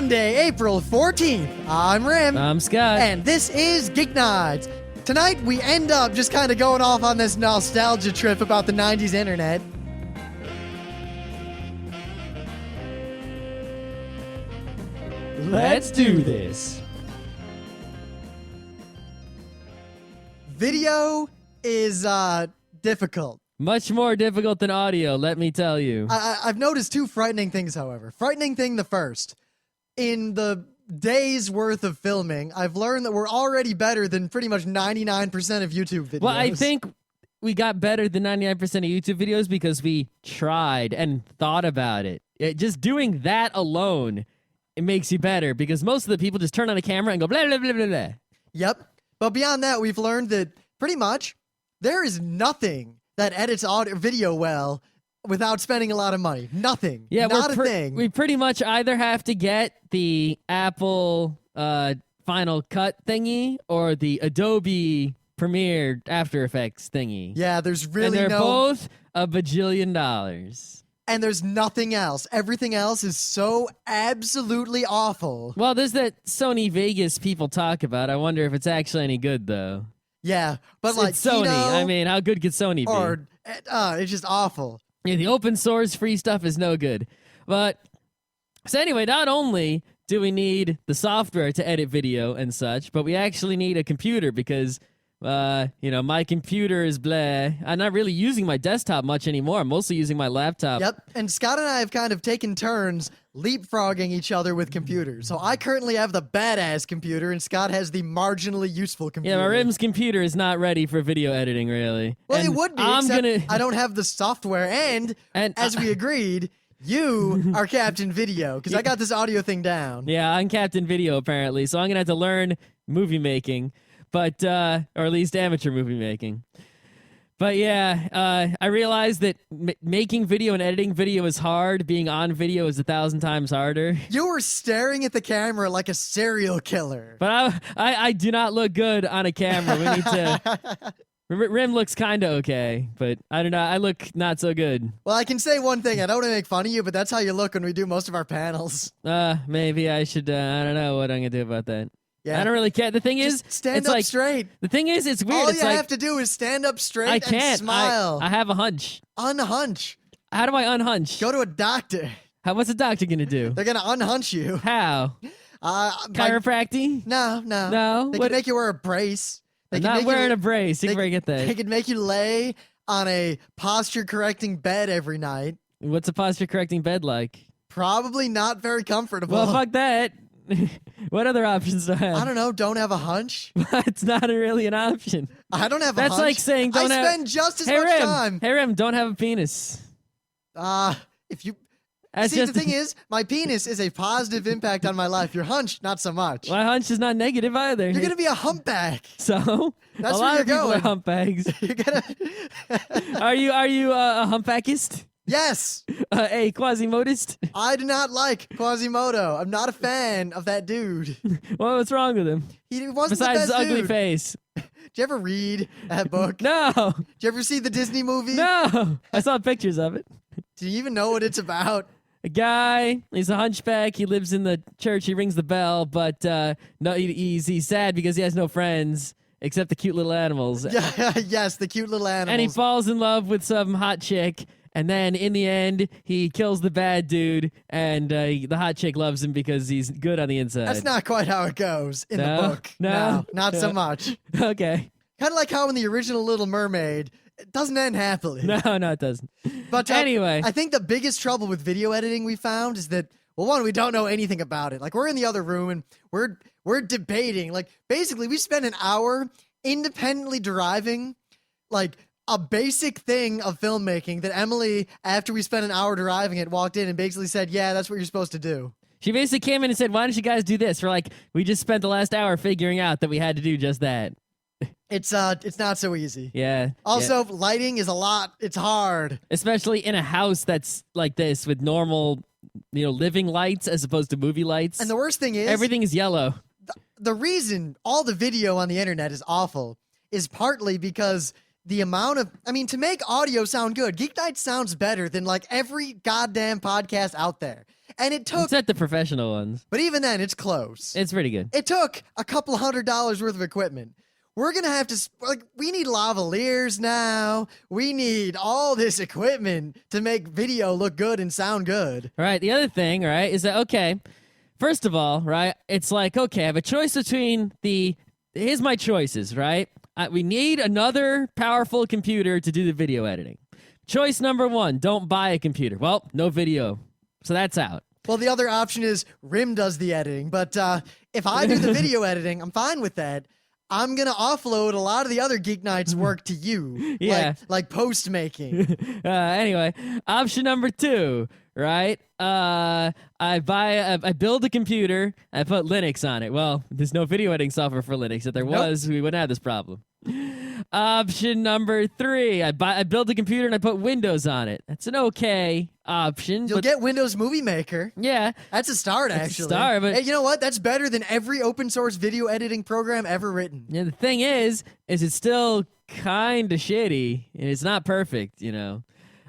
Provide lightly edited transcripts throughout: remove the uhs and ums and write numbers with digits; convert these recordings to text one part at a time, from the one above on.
Monday, April 14th. I'm Rim. I'm Scott. And this is Geeknights. Tonight, we end up just kind of going off on this nostalgia trip about the 90s internet. Let's do this. Video is difficult. Much more difficult than audio, let me tell you. I've noticed two frightening things, however. Frightening thing the first. In the days worth of filming, I've learned that we're already better than pretty much 99% of YouTube videos. Well, I think we got better than 99% of YouTube videos because we tried and thought about it. Just doing that alone, it makes you better because most of the people just turn on the camera and go blah, blah, blah, blah, blah. Yep. But beyond that, we've learned that pretty much there is nothing that edits audio video well without spending a lot of money. Nothing. Yeah, not a thing. We pretty much either have to get the Apple Final Cut thingy or the Adobe Premiere After Effects thingy. Yeah, there's really and they're both $1 bajillion. And there's nothing else. Everything else is so absolutely awful. Well, there's that Sony Vegas people talk about. I wonder if it's actually any good, though. Yeah, but like it's Sony. I mean, how good could Sony be? Or it's just awful. Yeah, the open source free stuff is no good. But so anyway, not only do we need the software to edit video and such, but we actually need a computer because my computer is blah. I'm not really using my desktop much anymore. I'm mostly using my laptop. Yep, and Scott and I have kind of taken turns leapfrogging each other with computers. So I currently have the badass computer, and Scott has the marginally useful computer. Yeah, my Rim's computer is not ready for video editing, really. Well, and it would be, I don't have the software, and as we agreed, you are Captain Video, because I got this audio thing down. Yeah, I'm Captain Video, apparently, so I'm going to have to learn movie making. But, or at least amateur movie making. But yeah, I realized that making video and editing video is hard. Being on video is 1,000 times harder. You were staring at the camera like a serial killer. But I do not look good on a camera. We need to... Rim looks kind of okay, but I don't know. I look not so good. Well, I can say one thing. I don't want to make fun of you, but that's how you look when we do most of our panels. Maybe I should... I don't know what I'm going to do about that. Yeah. I don't really care. The thing is, stand up straight. The thing is, it's weird. All it's you like, have to do is stand up straight I can't. and smile. I have a hunch. Unhunch. How do I unhunch? Go to a doctor. What's a doctor gonna do? They're gonna unhunch you. How? Chiropractic? No. They can make you wear a brace. I'm not wearing a brace. You can get that. They can make you lay on a posture-correcting bed every night. What's a posture-correcting bed like? Probably not very comfortable. Well, fuck that. What other options do I have? I don't know. Don't have a hunch. It's not really an option. I don't have a hunch. That's like saying don't have... I spend just as much time. Hey, Rim, don't have a penis. If you... See, the thing is, my penis is a positive impact on my life. Your hunch, not so much. My hunch is not negative either. You're going to be a humpback. So? That's a where lot you're of people going. are humpbacks. You're gonna... Are you a humpbackist? Yes. A Quasimodist? I do not like Quasimodo. I'm not a fan of that dude. Well, what's wrong with him? He wasn't Besides the best his ugly dude. face. Did you ever read that book? No. Did you ever see the Disney movie? No. I saw pictures of it. Do you even know what it's about? A guy, he's a hunchback, he lives in the church, he rings the bell, but no, he's sad because he has no friends except the cute little animals. Yeah, yes, the cute little animals. And he falls in love with some hot chick. And then, in the end, he kills the bad dude, and the hot chick loves him because he's good on the inside. That's not quite how it goes in the book. No? Not so much. Okay. Kind of like how in the original Little Mermaid, it doesn't end happily. No, it doesn't. But anyway. I think the biggest trouble with video editing we found is that, well, one, we don't know anything about it. Like, we're in the other room, and we're debating. Like, basically, we spent an hour independently deriving, like, a basic thing of filmmaking that Emily, after we spent an hour deriving it, walked in and basically said, yeah, that's what you're supposed to do. She basically came in and said, why don't you guys do this? We're like, we just spent the last hour figuring out that we had to do just that. It's not so easy. Yeah. Also, lighting is it's hard. Especially in a house that's like this with normal, living lights as opposed to movie lights. And the worst thing is... everything is yellow. The reason all the video on the internet is awful is partly because the amount of, I mean, to make audio sound good, Geeknights sounds better than like every goddamn podcast out there. And it took, Except the professional ones. but even then, it's close. It's pretty good. It took a couple $100 worth of equipment. We're going to have to, like, we need lavaliers now. We need all this equipment to make video look good and sound good. All right. The other thing, right, is that, okay, first of all, right, it's like, okay, I have a choice between here's my choices, right? We need another powerful computer to do the video editing. Choice number 1, don't buy a computer. Well, no video. So that's out. Well, the other option is Rim does the editing. But if I do the video editing, I'm fine with that. I'm going to offload a lot of the other Geeknights work to you. Yeah. Like post making. Anyway, option number 2, right? I build a computer, I put Linux on it. Well, there's no video editing software for Linux. If there was, we wouldn't have this problem. Option number 3, I build a computer and I put Windows on it. That's an okay option. You'll get Windows Movie Maker. Yeah. That's a start, That's a actually. start, but hey, you know what? That's better than every open source video editing program ever written. Yeah, the thing is it's still kind of shitty, and it's not perfect, you know.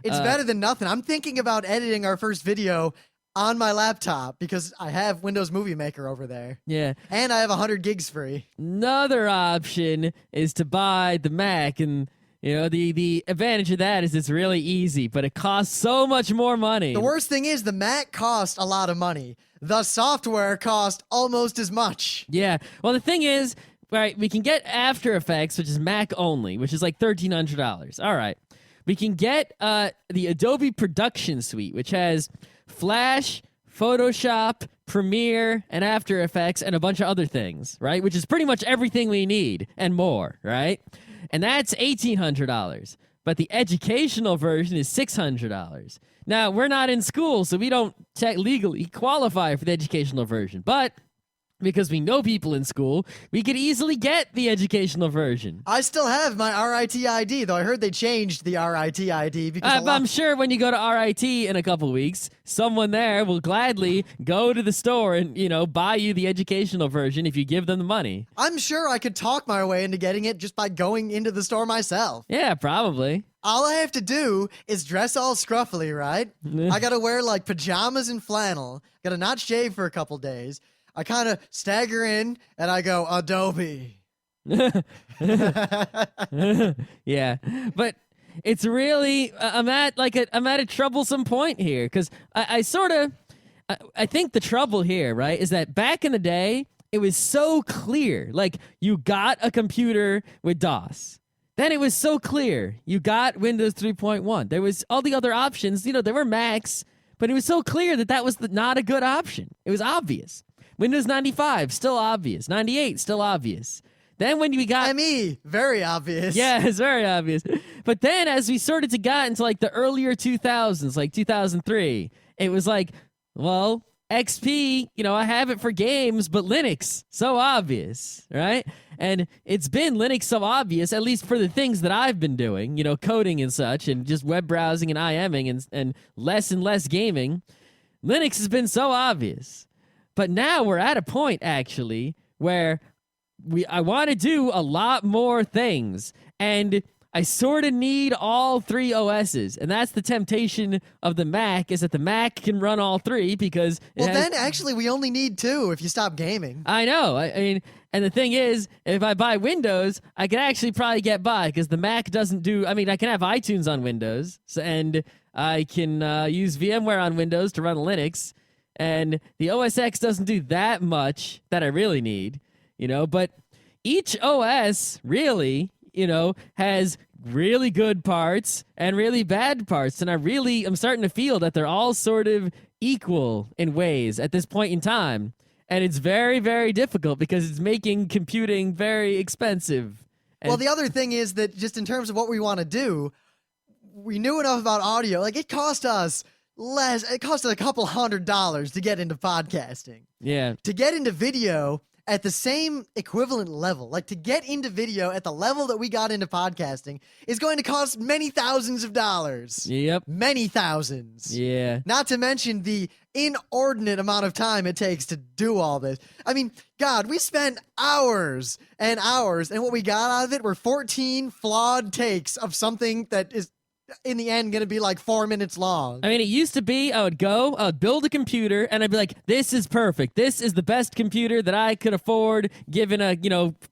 It's better than nothing. I'm thinking about editing our first video on my laptop because I have Windows Movie Maker over there. Yeah. And I have 100 gigs free. Another option is to buy the Mac, and you know the advantage of that is it's really easy, but it costs so much more money. The worst thing is the Mac cost a lot of money. The software cost almost as much. Yeah. Well, the thing is, right, we can get After Effects, which is Mac only, which is like $1,300. All right. We can get the Adobe Production Suite, which has Flash, Photoshop, Premiere, and After Effects, and a bunch of other things, right? Which is pretty much everything we need and more, right? And that's $1,800. But the educational version is $600. Now, we're not in school, so we don't legally qualify for the educational version. But because we know people in school, we could easily get the educational version. I still have my RIT ID, though I heard they changed the RIT ID because But I'm sure when you go to RIT in a couple weeks, someone there will gladly go to the store and, you know, buy you the educational version if you give them the money. I'm sure I could talk my way into getting it just by going into the store myself. Yeah, probably. All I have to do is dress all scruffily, right? I gotta wear like pajamas and flannel. Gotta not shave for a couple days. I kind of stagger in and I go, Adobe. Yeah, but it's really I'm at a troublesome point here because I think the trouble here, right, is that back in the day it was so clear, like you got a computer with DOS. Then it was so clear you got Windows 3.1. There was all the other options, you know, there were Macs, but it was so clear that was not a good option. It was obvious. Windows 95, still obvious. 98, still obvious. Then when we got ME, very obvious. Yeah, it's very obvious. But then as we started to get into like the earlier 2000s, like 2003, it was like, well, XP, you know, I have it for games, but Linux, so obvious, right? And it's been Linux so obvious, at least for the things that I've been doing, you know, coding and such, and just web browsing and IMing and less gaming. Linux has been so obvious. But now we're at a point, actually, where I want to do a lot more things, and I sort of need all 3 OSs, and that's the temptation of the Mac, is that the Mac can run all 3 because then actually we only need 2 if you stop gaming. I know. I mean, and the thing is, if I buy Windows, I could actually probably get by because the Mac doesn't do. I mean, I can have iTunes on Windows, and I can use VMware on Windows to run Linux. And the OS X doesn't do that much that I really need, you know, but each OS really, you know, has really good parts and really bad parts. And I'm starting to feel that they're all sort of equal in ways at this point in time. And it's very, very difficult because it's making computing very expensive. And well, the other thing is that just in terms of what we want to do, we knew enough about audio. Like it cost us a couple $100 to get into podcasting. yeah. To get into video, at the same equivalent level, like to get into video at the level that we got into podcasting, is going to cost many thousands of dollars. Yep. Many thousands. Yeah. Not to mention the inordinate amount of time it takes to do all this. I mean, God, we spent hours and hours, and what we got out of it were 14 flawed takes of something that is, in the end, going to be like 4 minutes long. I mean, it used to be I would build a computer, and I'd be like, this is perfect. This is the best computer that I could afford, given a,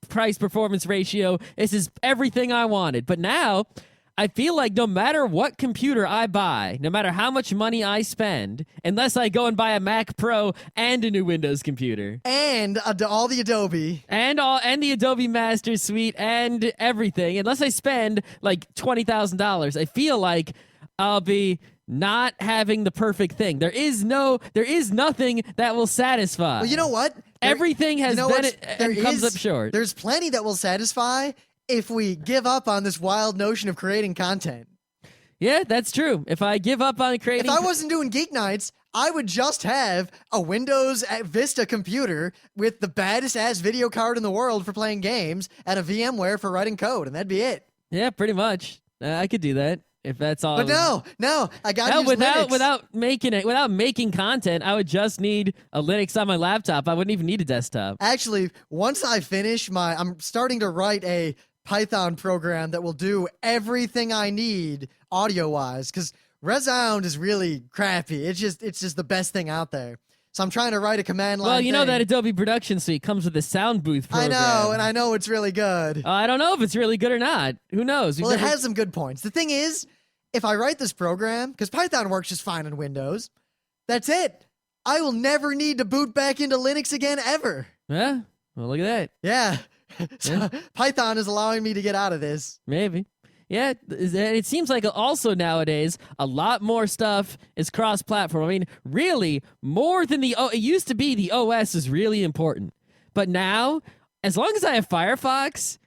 price-performance ratio. This is everything I wanted. But now, I feel like no matter what computer I buy, no matter how much money I spend, unless I go and buy a Mac Pro and a new Windows computer, and all the Adobe, and the Adobe Master Suite and everything, unless I spend like $20,000, I feel like I'll be not having the perfect thing. There is nothing that will satisfy. Well, you know what? Everything has comes up short. There's plenty that will satisfy if we give up on this wild notion of creating content. Yeah, that's true. If I give up on creating... If I wasn't doing Geeknights, I would just have a Windows Vista computer with the baddest-ass video card in the world for playing games and a VMware for writing code, and that'd be it. Yeah, pretty much. I could do that. If that's all. But no, I got to use Linux. Without making content, I would just need a Linux on my laptop. I wouldn't even need a desktop. Actually, once I finish I'm starting to write a Python program that will do everything I need audio-wise, because Resound is really crappy. It's just the best thing out there. So I'm trying to write a command line. Well, you know thing. that Adobe Production Suite comes with a sound booth program. I know, and I know it's really good. I don't know if it's really good or not. Who knows? It has some good points. The thing is, if I write this program, because Python works just fine on Windows, that's it. I will never need to boot back into Linux again, ever. Yeah? Well, look at that. Yeah. So Python is allowing me to get out of this. Maybe. Yeah, it seems like also nowadays a lot more stuff is cross-platform. I mean, really, more than it used to be the OS is really important. But now, as long as I have Firefox,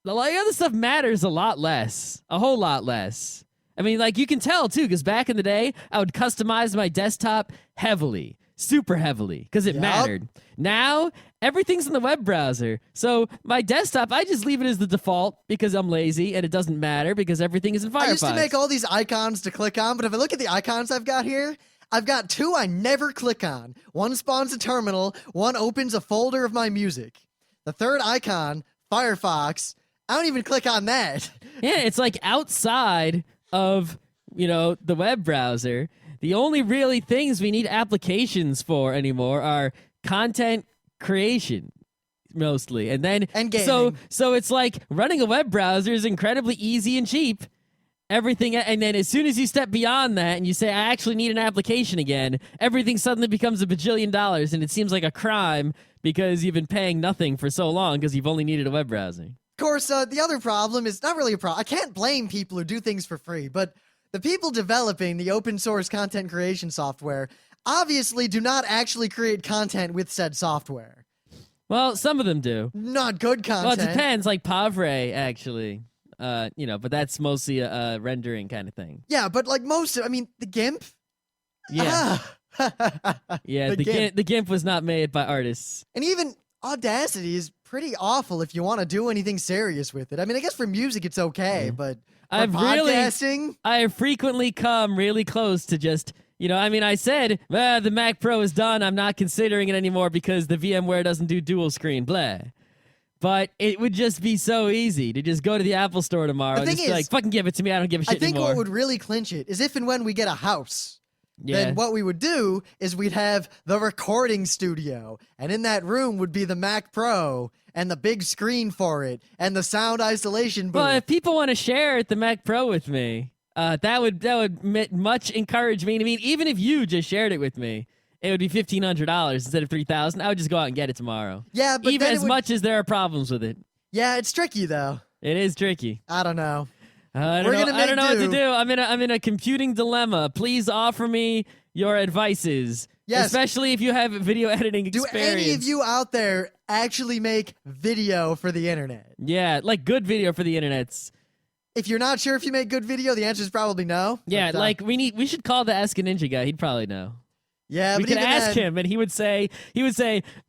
the other stuff matters a lot less. A whole lot less. I mean, like, you can tell, too, because back in the day, I would customize my desktop heavily. Super heavily, because it mattered. Now, everything's in the web browser. So my desktop, I just leave it as the default because I'm lazy and it doesn't matter because everything is in Firefox. I used to make all these icons to click on, but if I look at the icons I've got here, I've got two I never click on. One spawns a terminal, one opens a folder of my music. The third icon, Firefox, I don't even click on that. Yeah, it's like outside of, the web browser. The only really things we need applications for anymore are content creation, mostly. And gaming. So it's like running a web browser is incredibly easy and cheap. Everything, and then as soon as you step beyond that and you say, I actually need an application again, everything suddenly becomes $1 bajillion, and it seems like a crime because you've been paying nothing for so long because you've only needed a web browser. Of course, the other problem is not really a problem. I can't blame people who do things for free, but the people developing the open source content creation software obviously do not actually create content with said software. Well, some of them do. Not good content. Well, it depends, like Pavre, actually. But that's mostly a rendering kind of thing. Yeah, but like the GIMP? Yeah. Yeah, the GIMP was not made by artists. And even Audacity is pretty awful if you want to do anything serious with it. I mean, I guess for music it's okay, but podcasting? I have frequently come really close to just, I said, the Mac Pro is done. I'm not considering it anymore because the VMware doesn't do dual screen, blah. But it would just be so easy to just go to the Apple Store tomorrow and just be like, fucking give it to me. I don't give a shit anymore. I think what would really clinch it is if and when we get a house. Yeah. Then what we would do is we'd have the recording studio, and in that room would be the Mac Pro and the big screen for it and the sound isolation booth. Well, if people want to share the Mac Pro with me, that would much encourage me. I mean, even if you just shared it with me, it would be $1,500 instead of $3,000. I would just go out and get it tomorrow. Yeah, but even as much as there are problems with it. Yeah, it's tricky though. It is tricky. I don't know. I don't know what to do. I'm in a computing dilemma. Please offer me your advices. Yes. Especially if you have video editing experience. Do any of you out there actually make video for the internet? Yeah, like good video for the internet. If you're not sure if you make good video, the answer is probably no. Yeah, but, we should call the Ask a Ninja guy. He'd probably know. Yeah, we but could even ask then- him, and he would say,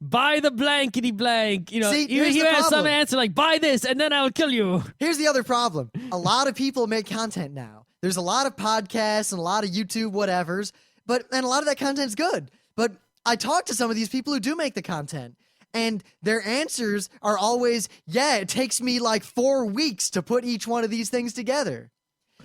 buy the blankety blank. You know, See, he here's would the have some problem. answer like, buy this, and then I will kill you. Here's the other problem. A lot of people make content now. There's a lot of podcasts and a lot of YouTube whatevers, and a lot of that content's good. But I talk to some of these people who do make the content, and their answers are always, yeah, it takes me like 4 weeks to put each one of these things together.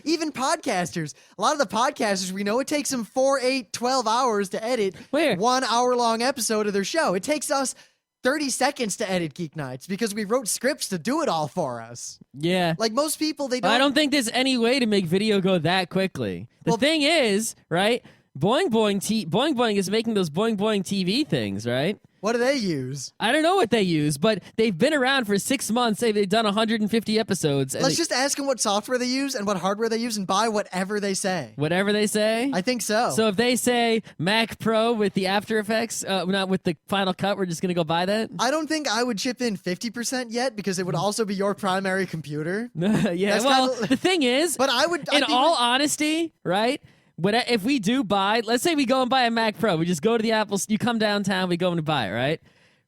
Even podcasters, a lot of the podcasters we know, it takes them 4, 8, 12 hours to edit Where? 1 hour-long episode of their show. It takes us 30 seconds to edit Geeknights because we wrote scripts to do it all for us. Yeah. Like most people, they don't. I don't think there's any way to make video go that quickly. The thing is, right? Boing Boing is making those Boing Boing TV things, right? What do they use? I don't know what they use, but they've been around for 6 months. They've done 150 episodes. And Let's just ask them what software they use and what hardware they use and buy whatever they say. whatever they say. I think so. So if they say Mac Pro with the After Effects, not with the Final Cut, we're just gonna go buy that. I don't think I would chip in 50% yet because it would also be your primary computer. Yeah. That's Well, kinda- the thing is, But I would. in all honesty, right? If we do buy, let's say we go and buy a Mac Pro, we just go to the Apple. You come downtown, we go and buy it, right?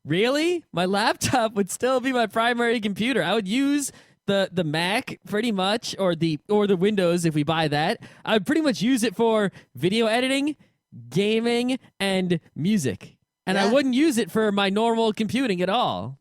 Really, my laptop would still be my primary computer. I would use the Mac pretty much, or the Windows if we buy that. I would pretty much use it for video editing, gaming, and music, and I Yeah. wouldn't use it for my normal computing at all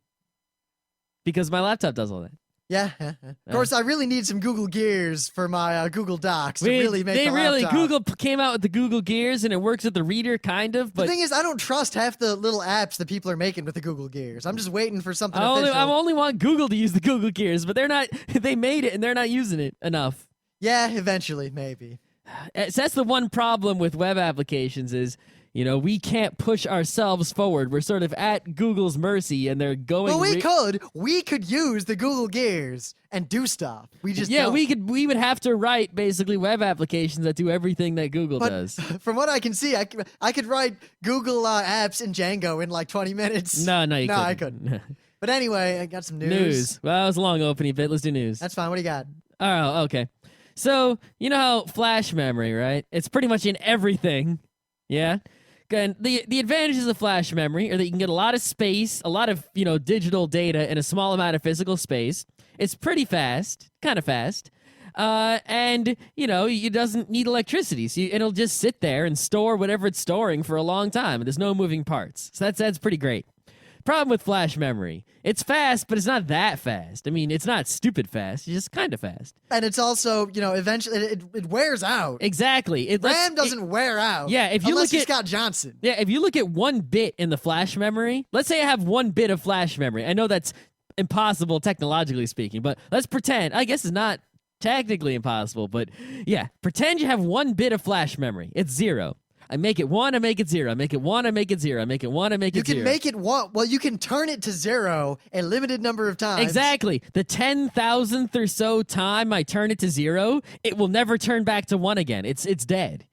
because my laptop does all that. Yeah. Of course, I really need some Google Gears for my Google Docs to really make they the really laptop. Google came out with the Google Gears, and it works with the reader kind of, The but thing is, I don't trust half the little apps that people are making with the Google Gears. I'm just waiting for something I official. only want Google to use the Google Gears, but they're not. They made it and they're not using it enough. Yeah, eventually, maybe. So that's the one problem with web applications is, we can't push ourselves forward. We're sort of at Google's mercy, and they're going. Well, we could use the Google Gears and do stuff. We just don't. we would have to write basically web applications that do everything that Google But does. from what I can see, I could write Google apps in Django in like 20 minutes. No, I couldn't. But anyway, I got some news. News. Well, that was a long opening bit. Let's do news. That's fine. What do you got? Oh, okay. So, you know how flash memory, right? It's pretty much in everything. Yeah? And the advantages of flash memory are that you can get a lot of space, a lot of, digital data in a small amount of physical space. It's pretty fast, kind of fast. And, it doesn't need electricity. So it'll just sit there and store whatever it's storing for a long time. And there's no moving parts. So that's pretty great. Problem with flash memory. It's fast, but it's not that fast. I mean, it's not stupid fast. It's just kind of fast. And it's also, eventually it wears out. Exactly. RAM doesn't wear out. Yeah, if you unless look you're at Scott Johnson. Yeah, if you look at 1 bit in the flash memory, let's say I have 1 bit of flash memory. I know that's impossible technologically speaking, but let's pretend. I guess it's not technically impossible, but yeah, pretend you have 1 bit of flash memory. It's 0. I make it 1, I make it 0. I make it 1, I make it 0. I make it 1, I make You it 0. can make it 1. Well, you can turn it to 0 a limited number of times. Exactly. The 10,000th or so time I turn it to 0, it will never turn back to 1 again. It's dead.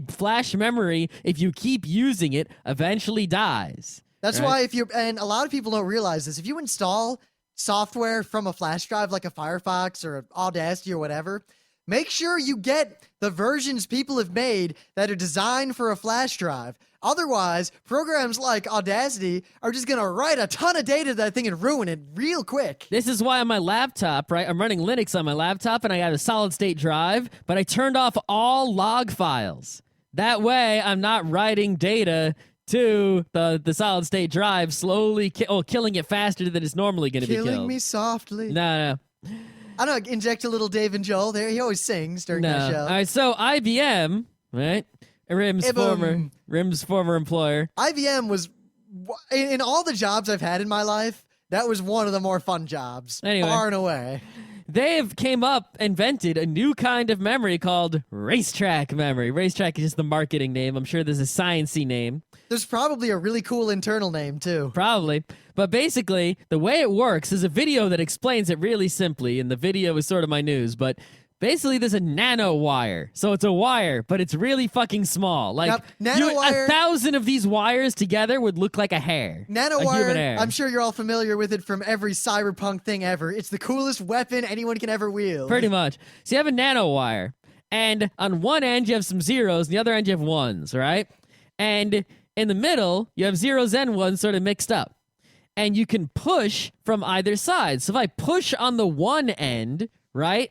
Flash memory, if you keep using it, eventually dies. That's right? why and a lot of people don't realize this, if you install software from a flash drive like a Firefox or Audacity or whatever, make sure you get the versions people have made that are designed for a flash drive. Otherwise, programs like Audacity are just going to write a ton of data to that thing and ruin it real quick. This is why on my laptop, right? I'm running Linux on my laptop and I got a solid state drive, but I turned off all log files. That way, I'm not writing data to the solid state drive, slowly killing it faster than it's normally going to be killed. Killing me softly. No. I don't know, inject a little Dave and Joel there. He always sings during that show. All right, so IBM, right? Rim's former employer. IBM was, in all the jobs I've had in my life, that was one of the more fun jobs. Anyway. Far and away. They have invented a new kind of memory called racetrack memory. Racetrack is just the marketing name. I'm sure there's a sciencey name. There's probably a really cool internal name, too. Probably. But basically, the way it works is a video that explains it really simply, and the video is sort of my news, but basically there's a nano wire. So it's a wire, but it's really fucking small. Like, nanowire- 1,000 of these wires together would look like a hair. A human Nanowire, hair. I'm sure you're all familiar with it from every cyberpunk thing ever. It's the coolest weapon anyone can ever wield. Pretty much. So you have a nanowire, and on one end you have some zeros, and the other end you have ones, right? And in the middle, you have zeros and ones sort of mixed up. And you can push from either side. So if I push on the one end, right,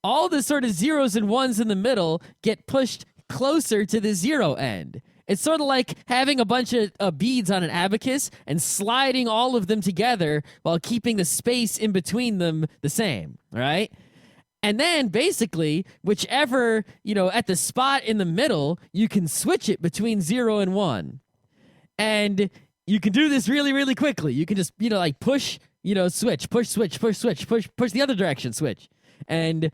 all the sort of zeros and ones in the middle get pushed closer to the zero end. It's sort of like having a bunch of beads on an abacus and sliding all of them together while keeping the space in between them the same, right? And then basically, whichever, at the spot in the middle, you can switch it between 0 and 1. And you can do this really, really quickly. You can just, like push, switch, push, switch, push, switch, push the other direction, switch. And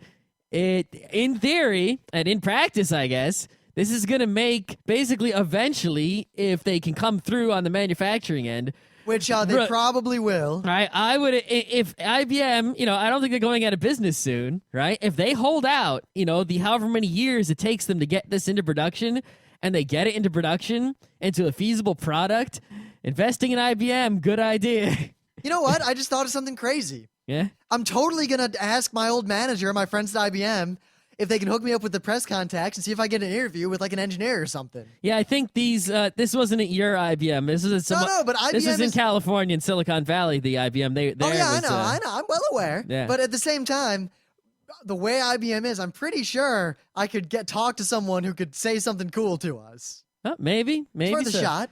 it, in theory, and in practice, I guess, this is going to make, basically, eventually, if they can come through on the manufacturing end, which they probably will. Right? I would, if IBM, I don't think they're going out of business soon, right? If they hold out, the however many years it takes them to get this into production, and they get it into production, into a feasible product, investing in IBM, good idea. You know what? I just thought of something crazy. Yeah? I'm totally going to ask my old manager, my friends at IBM, if they can hook me up with the press contacts and see if I get an interview with like an engineer or something. Yeah, I think this wasn't at your IBM. This was at but IBM this was in California, in Silicon Valley, the IBM. I know. I'm well aware. Yeah. But at the same time, the way IBM is, I'm pretty sure I could talk to someone who could say something cool to us. Maybe. It's worth a shot.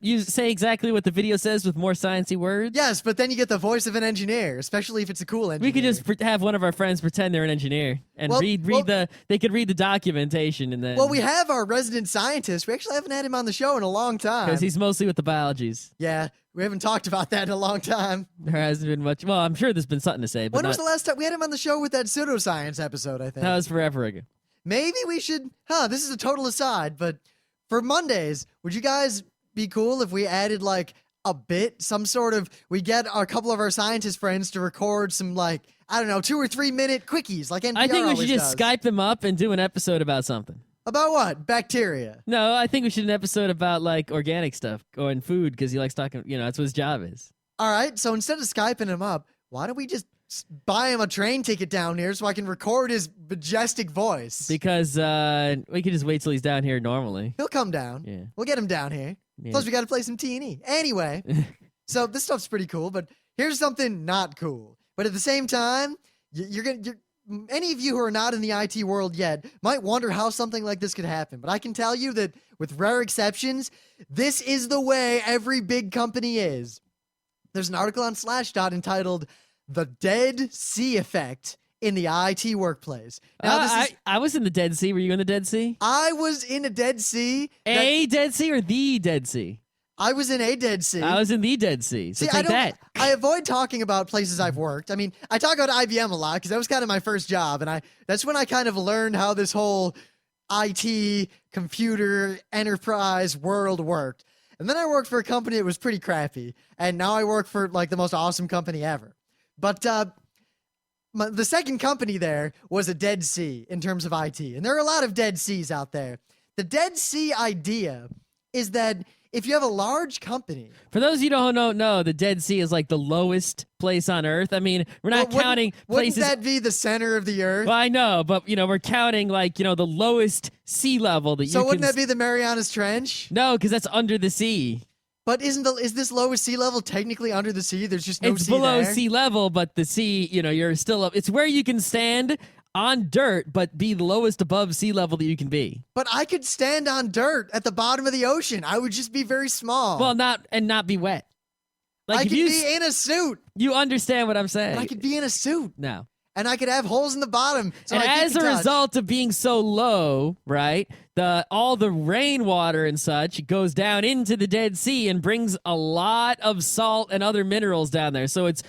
You say exactly what the video says with more sciencey words. Yes, but then you get the voice of an engineer, especially if it's a cool engineer. We could just have one of our friends pretend they're an engineer and they could read the documentation and then. Well, we have our resident scientist. We actually haven't had him on the show in a long time. Because he's mostly with the biologies. Yeah, we haven't talked about that in a long time. There hasn't been much. Well, I'm sure there's been something to say. But when was the last time we had him on the show with that pseudoscience episode? I think that was forever ago. Maybe we should. This is a total aside, but for Mondays, would you guys be cool if we added like a bit, we get a couple of our scientist friends to record some 2 or 3 minute quickies like NPR I think we should just does. Skype them up and do an episode about something. About what? Bacteria. No, I think we should do an episode about like organic stuff or in food because he likes talking, that's what his job is. All right, so instead of Skyping him up, why don't we just buy him a train ticket down here so I can record his majestic voice? Because we could just wait till he's down here normally. He'll come down. Yeah. We'll get him down here. Yeah. Plus, we got to play some T&E. Anyway, so this stuff's pretty cool, but here's something not cool. But at the same time, any of you who are not in the IT world yet might wonder how something like this could happen. But I can tell you that with rare exceptions, this is the way every big company is. There's an article on Slashdot entitled "The Dead Sea Effect in the IT Workplace." Now, I was in the Dead Sea. Were you in the Dead Sea? I was in a Dead Sea. Dead Sea or the Dead Sea? I was in a Dead Sea. I was in the Dead Sea. So take that. I avoid talking about places I've worked. I mean, I talk about IBM a lot because that was kind of my first job, and that's when I kind of learned how this whole IT, computer, enterprise world worked. And then I worked for a company that was pretty crappy, and now I work for like the most awesome company ever. But the second company there was a Dead Sea in terms of IT, and there are a lot of Dead Seas out there. The Dead Sea idea is that if you have a large company... For those of you who don't know, the Dead Sea is like the lowest place on Earth. I mean, we're not counting places... Wouldn't that be the center of the Earth? Well, I know, but, we're counting, the lowest sea level that So wouldn't that be the Marianas Trench? No, because that's under the sea. But is this lowest sea level technically under the sea? There's just no sea It's below there? sea level, but the sea, you're still up. It's where you can stand on dirt, but be the lowest above sea level that you can be. But I could stand on dirt at the bottom of the ocean. I would just be very small. Well, not be wet. I could be in a suit. You understand what I'm saying? But I could be in a suit. No. And I could have holes in the bottom. So and as a result of being so low, right, all the rainwater and such goes down into the Dead Sea and brings a lot of salt and other minerals down there. So it's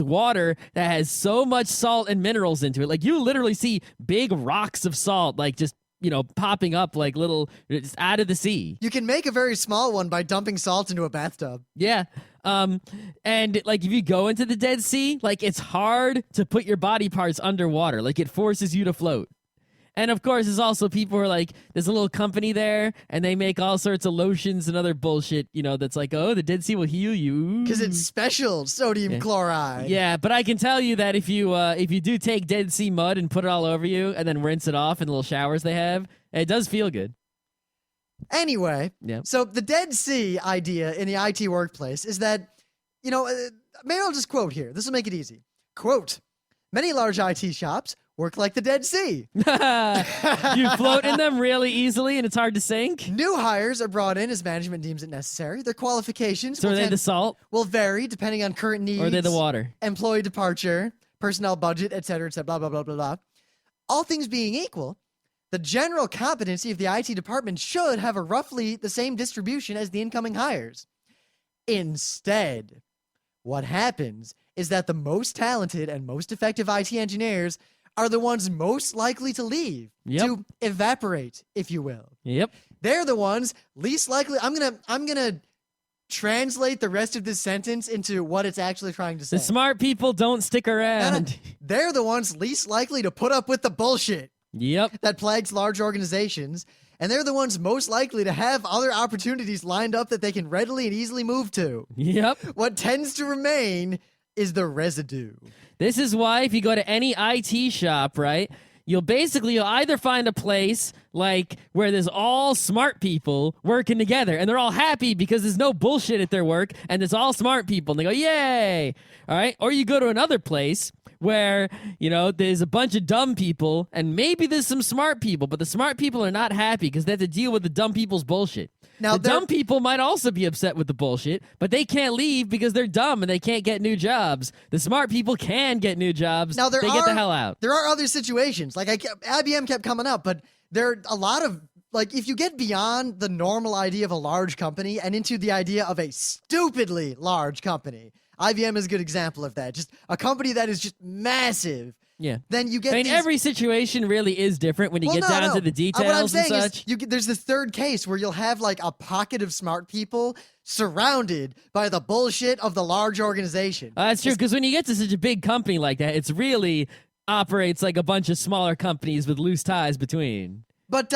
water that has so much salt and minerals into it. Like you literally see big rocks of salt, like just popping up like little just out of the sea. You can make a very small one by dumping salt into a bathtub. Yeah. And like if you go into the Dead Sea, like it's hard to put your body parts underwater. Like it forces you to float. And of course, there's also people who are like, there's a little company there, and they make all sorts of lotions and other bullshit, that's like, oh, the Dead Sea will heal you. Because it's special sodium chloride. Yeah, but I can tell you that if you do take Dead Sea mud and put it all over you, and then rinse it off in the little showers they have, it does feel good. Anyway, Yep. so the Dead Sea idea in the IT workplace is that, maybe I'll just quote here. This will make it easy. Quote, many large IT shops work like the Dead Sea. You float in them really easily and it's hard to sink. New hires are brought in as management deems it necessary. Their qualifications So are they the salt will vary depending on current needs. or are they the water? Employee departure, personnel budget, etc., blah, blah, blah, blah, blah. All things being equal, the general competency of the IT department should have a roughly the same distribution as the incoming hires. Instead, what happens is that the most talented and most effective IT engineers are the ones most likely to leave, to evaporate, if you will. Yep. They're the ones least likely. I'm gonna translate the rest of this sentence into what it's actually trying to say. The smart people don't stick around. They're the ones least likely to put up with the bullshit Yep. that plagues large organizations, and they're the ones most likely to have other opportunities lined up that they can readily and easily move to. Yep. What tends to remain is the residue. This is why if you go to any IT shop, right, you'll either find a place like where there's all smart people working together and they're all happy because there's no bullshit at their work and there's all smart people and they go, yay. All right. Or you go to another place where, there's a bunch of dumb people and maybe there's some smart people, but the smart people are not happy because they have to deal with the dumb people's bullshit. Now, the dumb people might also be upset with the bullshit, but they can't leave because they're dumb and they can't get new jobs. The smart people can get new jobs. Now, they get the hell out. There are other situations. Like IBM kept coming up, but there are a lot of, like, if you get beyond the normal idea of a large company and into the idea of a stupidly large company, IBM is a good example of that. Just a company that is just massive. Yeah. Then you get every situation really is different when you get down to the details what I'm saying and such. Is there's this third case where you'll have like a pocket of smart people surrounded by the bullshit of the large organization. That's true, because when you get to such a big company like that, it's really operates like a bunch of smaller companies with loose ties between. But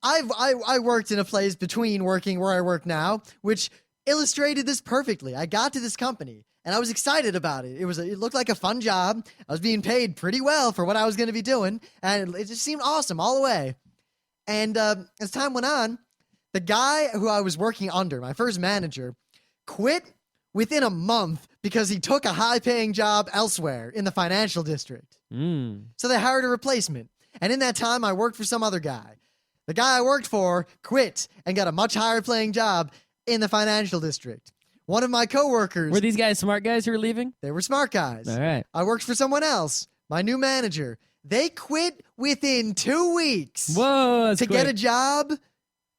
I worked in a place between working where I work now, which illustrated this perfectly. I got to this company and I was excited about it. It looked like a fun job. I was being paid pretty well for what I was going to be doing, and it just seemed awesome all the way. And as time went on, the guy who I was working under, my first manager, quit within a month because he took a high-paying job elsewhere in the financial district. So they hired a replacement. And in that time, I worked for some other guy. The guy I worked for quit and got a much higher-paying job in the financial district. One of my coworkers... Were these guys smart guys who were leaving? They were smart guys. All right. I worked for someone else, my new manager. They quit within 2 weeks. Whoa, that's to quick. get a job.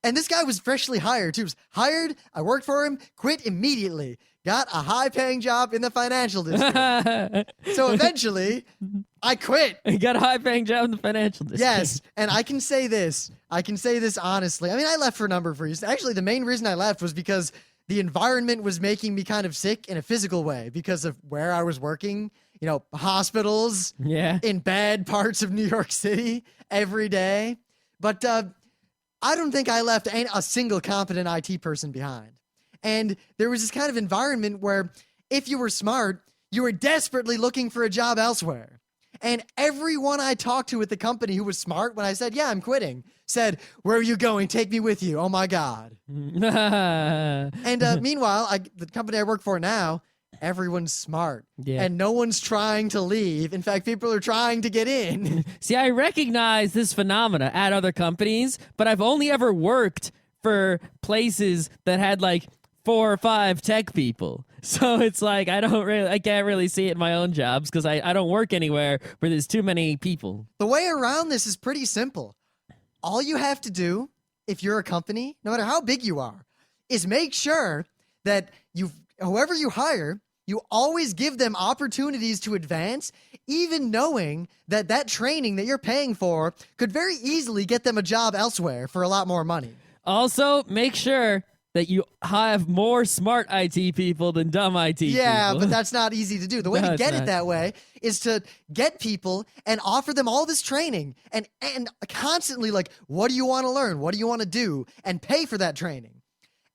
And this guy was freshly hired, too. He was hired, I worked for him, quit immediately. Got a high-paying job in the financial district. So eventually, I quit. You got a high-paying job in the financial district. Yes, and I can say this. I can say this honestly. I mean, I left for a number of reasons. Actually, the main reason I left was because the environment was making me kind of sick in a physical way because of where I was working. Hospitals in bad parts of New York City every day. But I don't think I left a single competent IT person behind. And there was this kind of environment where if you were smart, you were desperately looking for a job elsewhere. And everyone I talked to at the company who was smart, when I said, yeah, I'm quitting, said, where are you going? Take me with you. Oh, my God. And meanwhile, the company I work for now, everyone's smart. Yeah. And no one's trying to leave. In fact, people are trying to get in. See, I recognize this phenomena at other companies, but I've only ever worked for places that had like 4 or 5 tech people. So it's like I can't really see it in my own jobs because I don't work anywhere where there's too many people. The way around this is pretty simple. All you have to do, if you're a company, no matter how big you are, is make sure that whoever you hire, you always give them opportunities to advance, even knowing that training that you're paying for could very easily get them a job elsewhere for a lot more money. Also, make sure that you have more smart IT people than dumb IT people. Yeah, but that's not easy to do. The way No, to get it's it not. that way is to get people and offer them all this training and constantly like, what do you want to learn? What do you want to do? And pay for that training.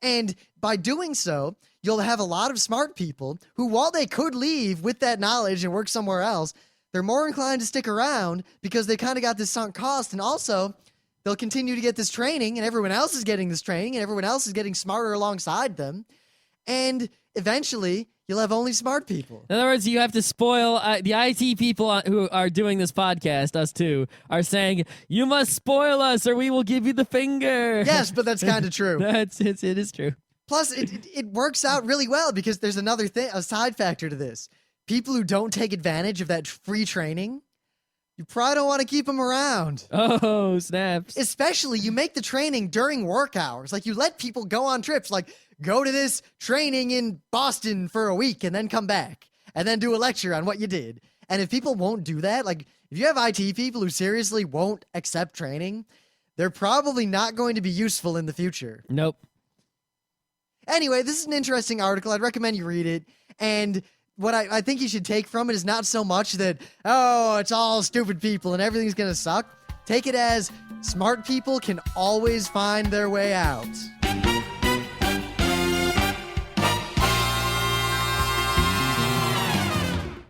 And by doing so, you'll have a lot of smart people who, while they could leave with that knowledge and work somewhere else, they're more inclined to stick around because they kind of got this sunk cost. And also, they'll continue to get this training, and everyone else is getting this training, and everyone else is getting smarter alongside them. And eventually, you'll have only smart people. In other words, you have to spoil the IT people who are doing this podcast, us two, are saying, you must spoil us or we will give you the finger. Yes, but that's kind of true. It is true. Plus, it works out really well because there's another thing, a side factor to this. People who don't take advantage of that free training, you probably don't want to keep them around. Oh, snaps. Especially, you make the training during work hours. Like, you let people go on trips, like, go to this training in Boston for a week and then come back and then do a lecture on what you did. And if people won't do that, like, if you have IT people who seriously won't accept training, they're probably not going to be useful in the future. Nope. Anyway, this is an interesting article. I'd recommend you read it. And what I think you should take from it is not so much that, oh, it's all stupid people and everything's going to suck. Take it as smart people can always find their way out.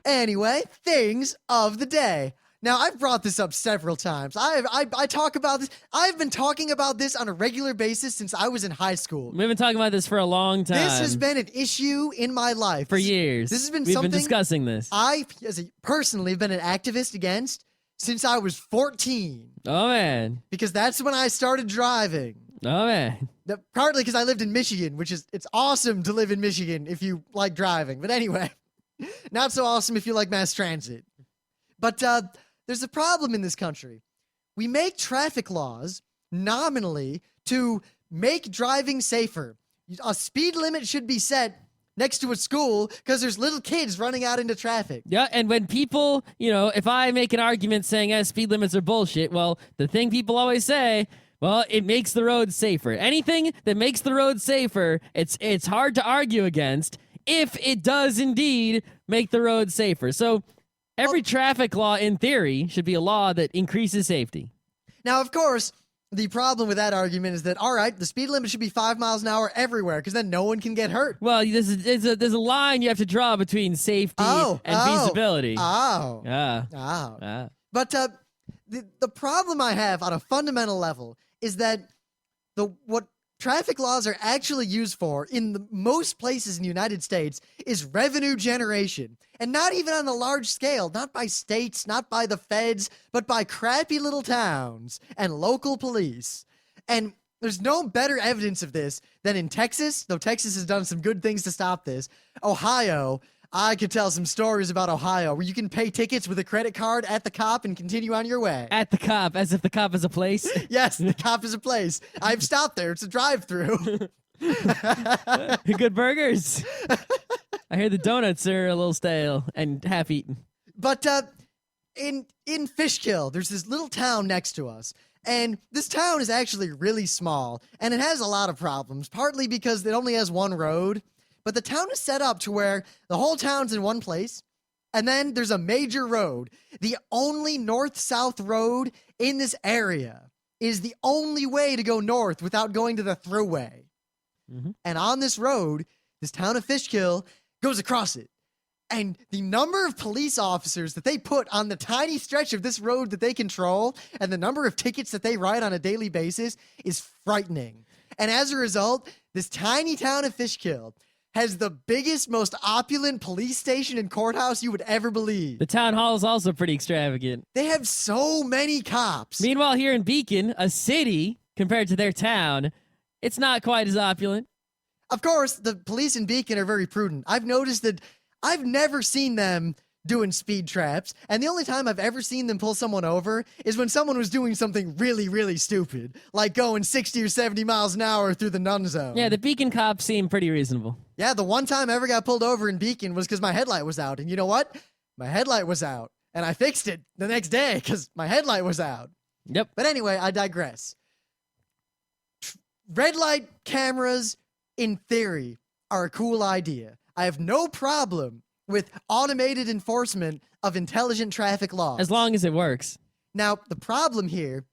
Anyway, things of the day. Now, I've brought this up several times. I talk about this. I've been talking about this on a regular basis since I was in high school. We've been talking about this for a long time. This has been an issue in my life. For years. This has been We've something been discussing this. I personally have been an activist against since I was 14. Oh, man. Because that's when I started driving. Oh, man. Partly because I lived in Michigan, it's awesome to live in Michigan if you like driving. But anyway, not so awesome if you like mass transit. But there's a problem in this country. We make traffic laws nominally to make driving safer. A speed limit should be set next to a school because there's little kids running out into traffic. Yeah, and when people, if I make an argument saying speed limits are bullshit, well, the thing people always say, well, it makes the road safer. Anything that makes the road safer, it's hard to argue against if it does indeed make the road safer. So every traffic law, in theory, should be a law that increases safety. Now, of course, the problem with that argument is that, all right, the speed limit should be 5 miles an hour everywhere because then no one can get hurt. Well, there's a line you have to draw between safety and feasibility. But the problem I have on a fundamental level is that what traffic laws are actually used for in the most places in the United States is revenue generation. And not even on a large scale, not by states, not by the feds, but by crappy little towns and local police. And there's no better evidence of this than in Texas, though Texas has done some good things to stop this. Ohio, I could tell some stories about Ohio where you can pay tickets with a credit card at the cop and continue on your way. At the cop, as if the cop is a place? Yes, the cop is a place. I've stopped there. It's a drive-through. Good burgers. I hear the donuts are a little stale and half-eaten. But in Fishkill, there's this little town next to us. And this town is actually really small. And it has a lot of problems, partly because it only has one road. But the town is set up to where the whole town's in one place. And then there's a major road. The only north-south road in this area is the only way to go north without going to the thruway. Mm-hmm. And on this road, this town of Fishkill goes across it. And the number of police officers that they put on the tiny stretch of this road that they control and the number of tickets that they write on a daily basis is frightening. And as a result, this tiny town of Fishkill has the biggest, most opulent police station and courthouse you would ever believe. The town hall is also pretty extravagant. They have so many cops. Meanwhile, here in Beacon, a city, compared to their town, it's not quite as opulent. Of course, the police in Beacon are very prudent. I've noticed that I've never seen them doing speed traps, and the only time I've ever seen them pull someone over is when someone was doing something really, really stupid, like going 60 or 70 miles an hour through the none zone. Yeah, the Beacon cops seem pretty reasonable. Yeah, the one time I ever got pulled over in Beacon was because my headlight was out, and you know what? My headlight was out, and I fixed it the next day because my headlight was out. Yep. But anyway, I digress. Red light cameras, in theory, are a cool idea. I have no problem with automated enforcement of intelligent traffic laws. As long as it works. Now, the problem here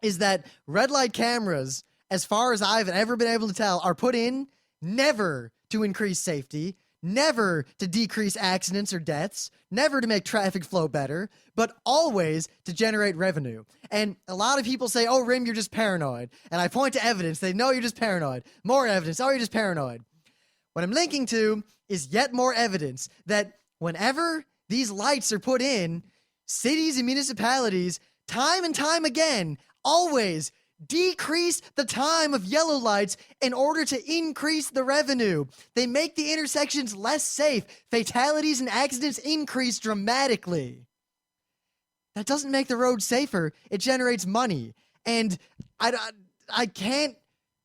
is that red light cameras, as far as I've ever been able to tell, are put in never to increase safety, never to decrease accidents or deaths, never to make traffic flow better, but always to generate revenue. And a lot of people say, oh, Rim, you're just paranoid. And I point to evidence. They know you're just paranoid. More evidence. Oh, you're just paranoid. What I'm linking to is yet more evidence that whenever these lights are put in, cities and municipalities, time and time again, always decrease the time of yellow lights in order to increase the revenue. They make the intersections less safe. Fatalities and accidents increase dramatically. That doesn't make the road safer. It generates money. And I can't...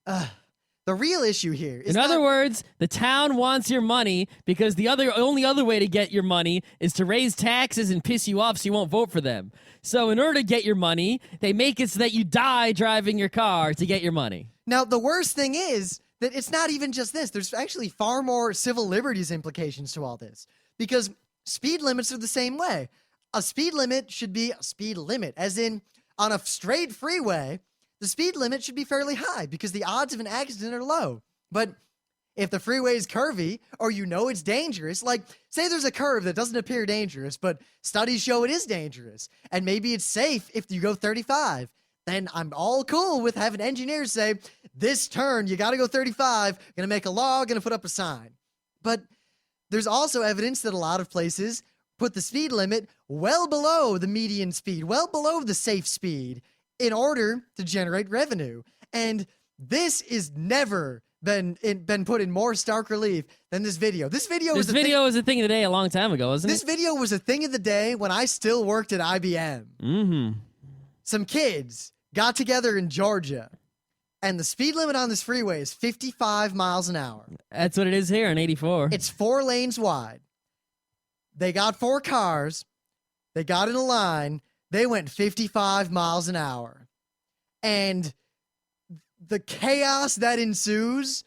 the real issue here is in other words, the town wants your money because the only other way to get your money is to raise taxes and piss you off so you won't vote for them. So in order to get your money, they make it so that you die driving your car to get your money. Now, the worst thing is that it's not even just this. There's actually far more civil liberties implications to all this because speed limits are the same way. A speed limit should be a speed limit, as in on a straight freeway, the speed limit should be fairly high because the odds of an accident are low. But if the freeway is curvy or you know it's dangerous, like say there's a curve that doesn't appear dangerous, but studies show it is dangerous, and maybe it's safe if you go 35, then I'm all cool with having engineers say, this turn, you got to go 35, gonna make a law, gonna put up a sign. But there's also evidence that a lot of places put the speed limit well below the median speed, well below the safe speed, in order to generate revenue. And this is never been put in more stark relief than this video. This video was a thing of the day a long time ago, wasn't it? This video was a thing of the day when I still worked at IBM. Mm-hmm. Some kids got together in Georgia, and the speed limit on this freeway is 55 miles an hour. That's what it is here in 84. It's 4 lanes wide. They got 4 cars. They got in a line. They went 55 miles an hour. And the chaos that ensues,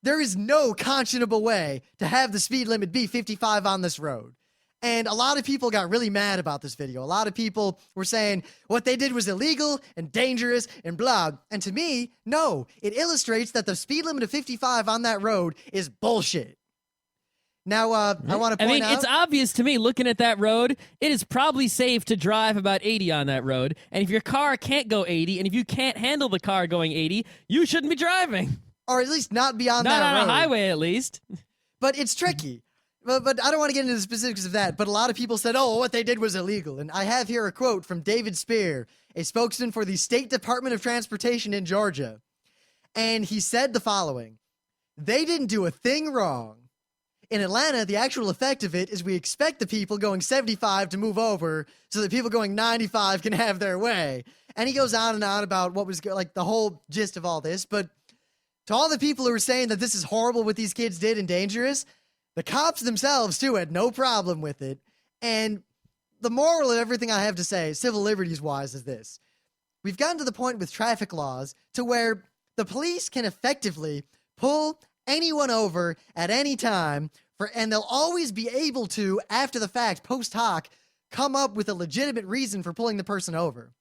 there is no conscionable way to have the speed limit be 55 on this road. And a lot of people got really mad about this video. A lot of people were saying what they did was illegal and dangerous and blah. And to me, no, it illustrates that the speed limit of 55 on that road is bullshit. Now, I want to point out... it's obvious to me, looking at that road, it is probably safe to drive about 80 on that road. And if your car can't go 80, and if you can't handle the car going 80, you shouldn't be driving. Or at least not beyond that road. Not on a highway, at least. But it's tricky. But I don't want to get into the specifics of that. But a lot of people said, oh, what they did was illegal. And I have here a quote from David Spear, a spokesman for the State Department of Transportation in Georgia. And he said the following: they didn't do a thing wrong. In Atlanta, the actual effect of it is we expect the people going 75 to move over so that people going 95 can have their way. And he goes on and on about what was like the whole gist of all this. But to all the people who were saying that this is horrible what these kids did and dangerous, the cops themselves, too, had no problem with it. And the moral of everything I have to say, civil liberties-wise, is this. We've gotten to the point with traffic laws to where the police can effectively pull anyone over at any time, and they'll always be able to, after the fact, post hoc, come up with a legitimate reason for pulling the person over,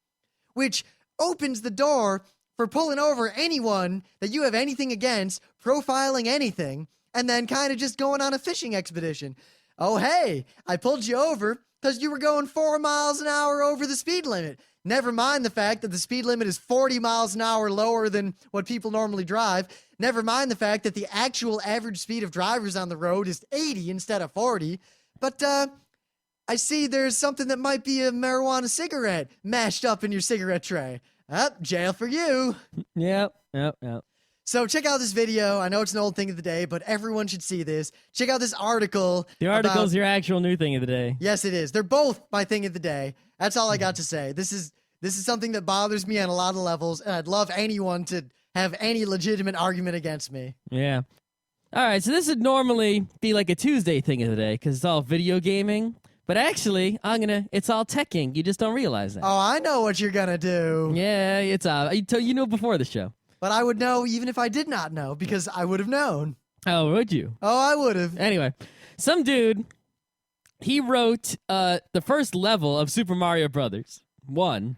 which opens the door for pulling over anyone that you have anything against, profiling anything, and then kind of just going on a fishing expedition. Oh, hey, I pulled you over because you were going 4 miles an hour over the speed limit. Never mind the fact that the speed limit is 40 miles an hour lower than what people normally drive. Never mind the fact that the actual average speed of drivers on the road is 80 instead of 40. But I see there's something that might be a marijuana cigarette mashed up in your cigarette tray. Jail for you. Yep. So check out this video. I know it's an old thing of the day, but everyone should see this. Check out this article. The article's your actual new thing of the day. Yes, it is. They're both my thing of the day. That's all I got to say. This is something that bothers me on a lot of levels, and I'd love anyone to have any legitimate argument against me. Yeah. All right, so this would normally be like a Tuesday thing of the day because it's all video gaming. But actually, it's all teching. You just don't realize that. Oh, I know what you're going to do. Yeah, it's you know before the show. But I would know even if I did not know because I would have known. Oh, would you? Oh, I would have. Anyway, some dude, he wrote the first level of Super Mario Brothers 1,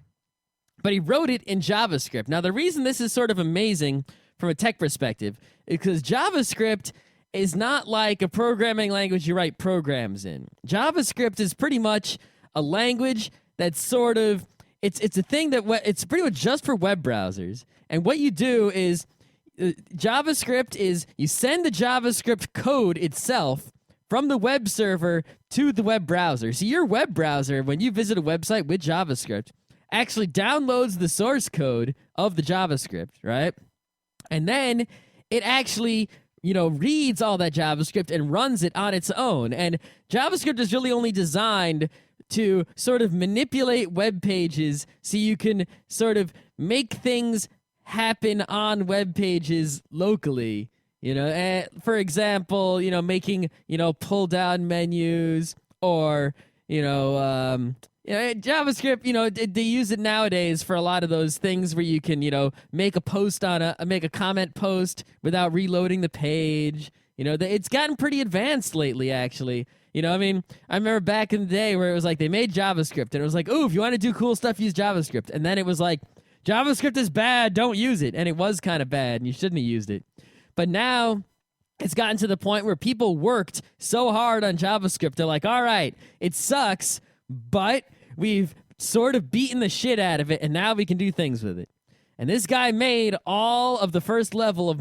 but he wrote it in JavaScript. Now, the reason this is sort of amazing from a tech perspective is because JavaScript is not like a programming language you write programs in. JavaScript is pretty much a language that's sort of it's a thing that it's pretty much just for web browsers. And what you do is JavaScript is you send the JavaScript code itself from the web server to the web browser. So your web browser, when you visit a website with JavaScript, actually downloads the source code of the JavaScript, right? And then it actually, reads all that JavaScript and runs it on its own. And JavaScript is really only designed to sort of manipulate web pages so you can sort of make things happen on web pages locally. For example, making, pull down menus or, JavaScript, they use it nowadays for a lot of those things where you can, make a post make a comment post without reloading the page. It's gotten pretty advanced lately, actually. I remember back in the day where it was like they made JavaScript and it was like, ooh, if you want to do cool stuff, use JavaScript. And then it was like, JavaScript is bad, don't use it. And it was kind of bad and you shouldn't have used it. But now it's gotten to the point where people worked so hard on JavaScript. They're like, all right, it sucks, but we've sort of beaten the shit out of it, and now we can do things with it. And this guy made all of the first level of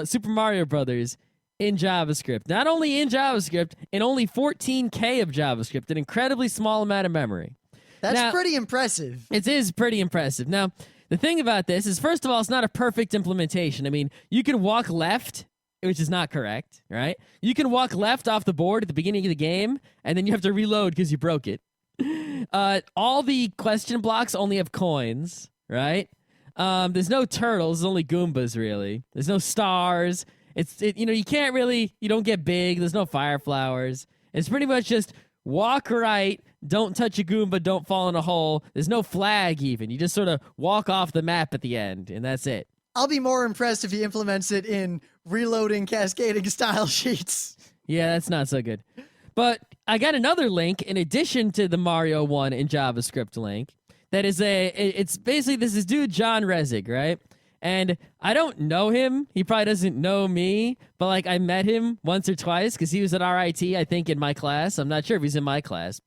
Super Mario Brothers in JavaScript. Not only in JavaScript, in only 14K of JavaScript, an incredibly small amount of memory. That's pretty impressive. It is pretty impressive. Now, the thing about this is, first of all, it's not a perfect implementation. You can walk left, which is not correct, right? You can walk left off the board at the beginning of the game, and then you have to reload because you broke it. All the question blocks only have coins, right? There's no turtles, there's only Goombas, really. There's no stars. You can't really, you don't get big. There's no fire flowers. It's pretty much just walk right, don't touch a Goomba, don't fall in a hole. There's no flag even. You just sort of walk off the map at the end, and that's it. I'll be more impressed if he implements it in reloading cascading style sheets. Yeah, that's not so good. But I got another link in addition to the Mario 1 in JavaScript link. That is it's basically this is dude John Resig, right? And I don't know him. He probably doesn't know me, but I met him once or twice because he was at RIT, I think, in my class. I'm not sure if he's in my class,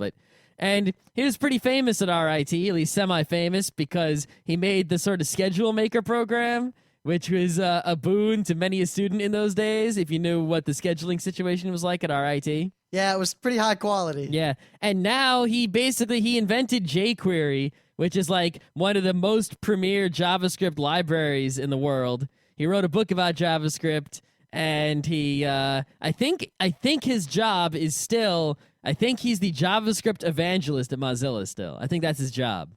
and he was pretty famous at RIT, at least semi-famous, because he made the sort of schedule maker program, which was a boon to many a student in those days, if you knew what the scheduling situation was like at RIT. Yeah, it was pretty high quality. Yeah, and now he invented jQuery, which is one of the most premier JavaScript libraries in the world. He wrote a book about JavaScript, and he, I think his job is still, I think he's the JavaScript evangelist at Mozilla still. I think that's his job.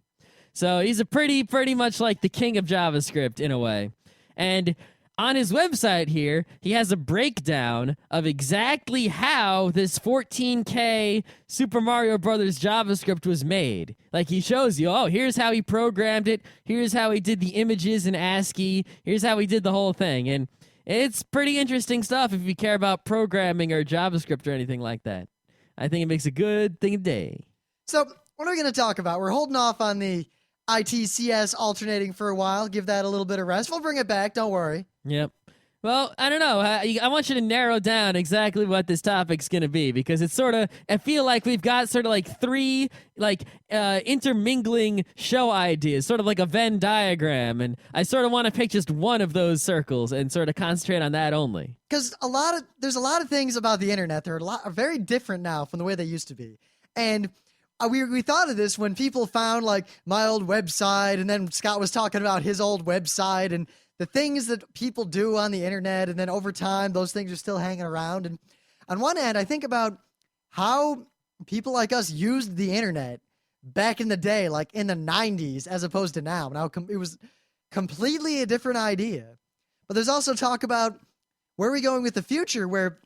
So he's pretty much like the king of JavaScript in a way. And on his website here, he has a breakdown of exactly how this 14K Super Mario Brothers JavaScript was made. He shows you, here's how he programmed it, here's how he did the images in ASCII, here's how he did the whole thing. And it's pretty interesting stuff if you care about programming or JavaScript or anything like that. I think it makes a good thing a day. So, what are we going to talk about? We're holding off on the ITCS alternating for a while, give that a little bit of rest. We'll bring it back, don't worry. Yep. Well, I don't know. I want you to narrow down exactly what this topic's going to be, because it's sort of, I feel like we've got sort of three intermingling show ideas, sort of like a Venn diagram, and I sort of want to pick just one of those circles and sort of concentrate on that only. Because there's a lot of things about the internet that are very different now from the way they used to be. And we thought of this when people found my old website, and then Scott was talking about his old website and the things that people do on the internet, and then over time those things are still hanging around. And on one hand, I think about how people like us used the internet back in the day, in the 90s, as opposed to now. Now it was completely a different idea. But there's also talk about where are we going with the future, where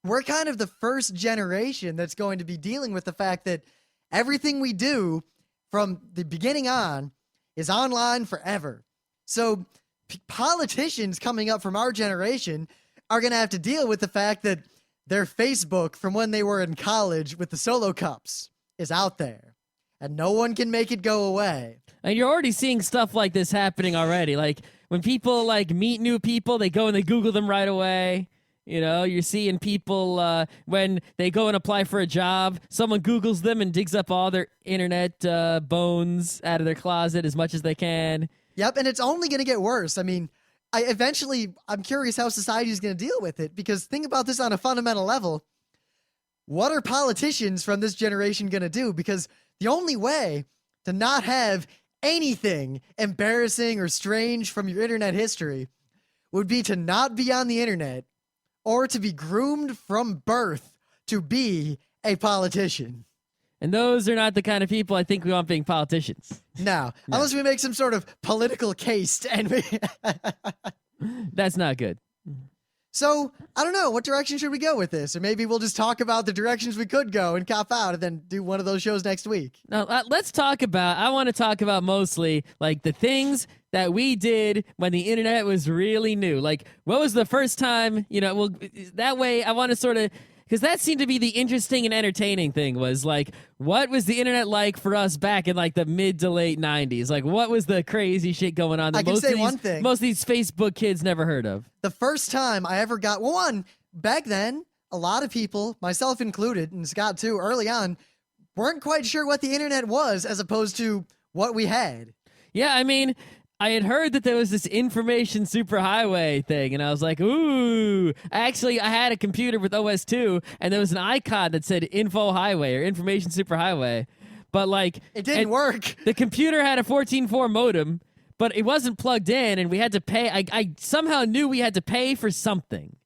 we're kind of the first generation that's going to be dealing with the fact that everything we do from the beginning on is online forever. So politicians coming up from our generation are going to have to deal with the fact that their Facebook from when they were in college with the solo cups is out there, and no one can make it go away. And you're already seeing stuff like this happening already. When people meet new people, they go and they Google them right away. You know, you're seeing people when they go and apply for a job, someone Googles them and digs up all their internet bones out of their closet as much as they can. Yep, and it's only going to get worse. I mean, I'm curious how society is going to deal with it, because think about this on a fundamental level. What are politicians from this generation going to do? Because the only way to not have anything embarrassing or strange from your internet history would be to not be on the internet, or to be groomed from birth to be a politician. And those are not the kind of people I think we want being politicians. No, unless we make some sort of political case. That's not good. So, I don't know. What direction should we go with this? Or maybe we'll just talk about the directions we could go and cop out and then do one of those shows next week. Now, I want to talk about mostly like the things that we did when the internet was really new. Like, what was the first time, that way I want to sort of, because that seemed to be the interesting and entertaining thing, was like, what was the internet like for us back in like the mid to late 90s? Like, what was the crazy shit going on that I can say one thing. Most of these Facebook kids never heard of? The first time I ever got, back then, a lot of people, myself included, and Scott too, early on, weren't quite sure what the internet was as opposed to what we had. Yeah, I mean, I had heard that there was this information superhighway thing, and I was like, ooh. I had a computer with OS 2, and there was an icon that said Info Highway or Information Superhighway. But, like... It didn't work. The computer had a 14.4 modem, but it wasn't plugged in, and we had to pay... I somehow knew we had to pay for something.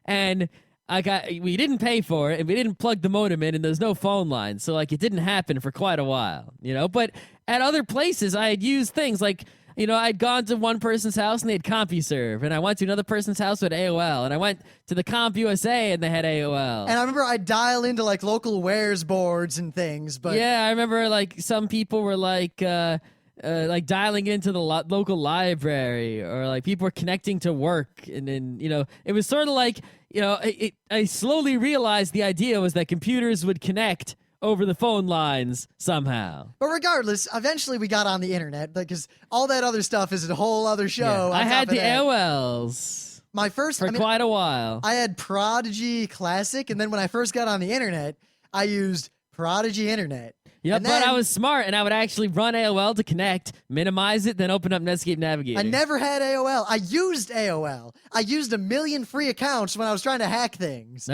And we didn't pay for it, and we didn't plug the modem in, and there's no phone line. So, like, it didn't happen for quite a while, But at other places, I had used things like... I'd gone to one person's house and they had CompuServe, and I went to another person's house with AOL, and I went to the CompUSA and they had AOL. And I remember I'd dial into like local wares boards and things, but yeah, I remember like some people were like dialing into the local library, or like people were connecting to work, and then it was sort of like I slowly realized the idea was that computers would connect over the phone lines somehow. But regardless, eventually we got on the internet, because all that other stuff is a whole other show. Yeah, I had the AOLs. My first for quite a while. I had Prodigy Classic, and then when I first got on the internet, I used Prodigy Internet. Yeah, but I was smart, and I would actually run AOL to connect, minimize it, then open up Netscape Navigator. I never had AOL. I used AOL. I used 1 million free accounts when I was trying to hack things.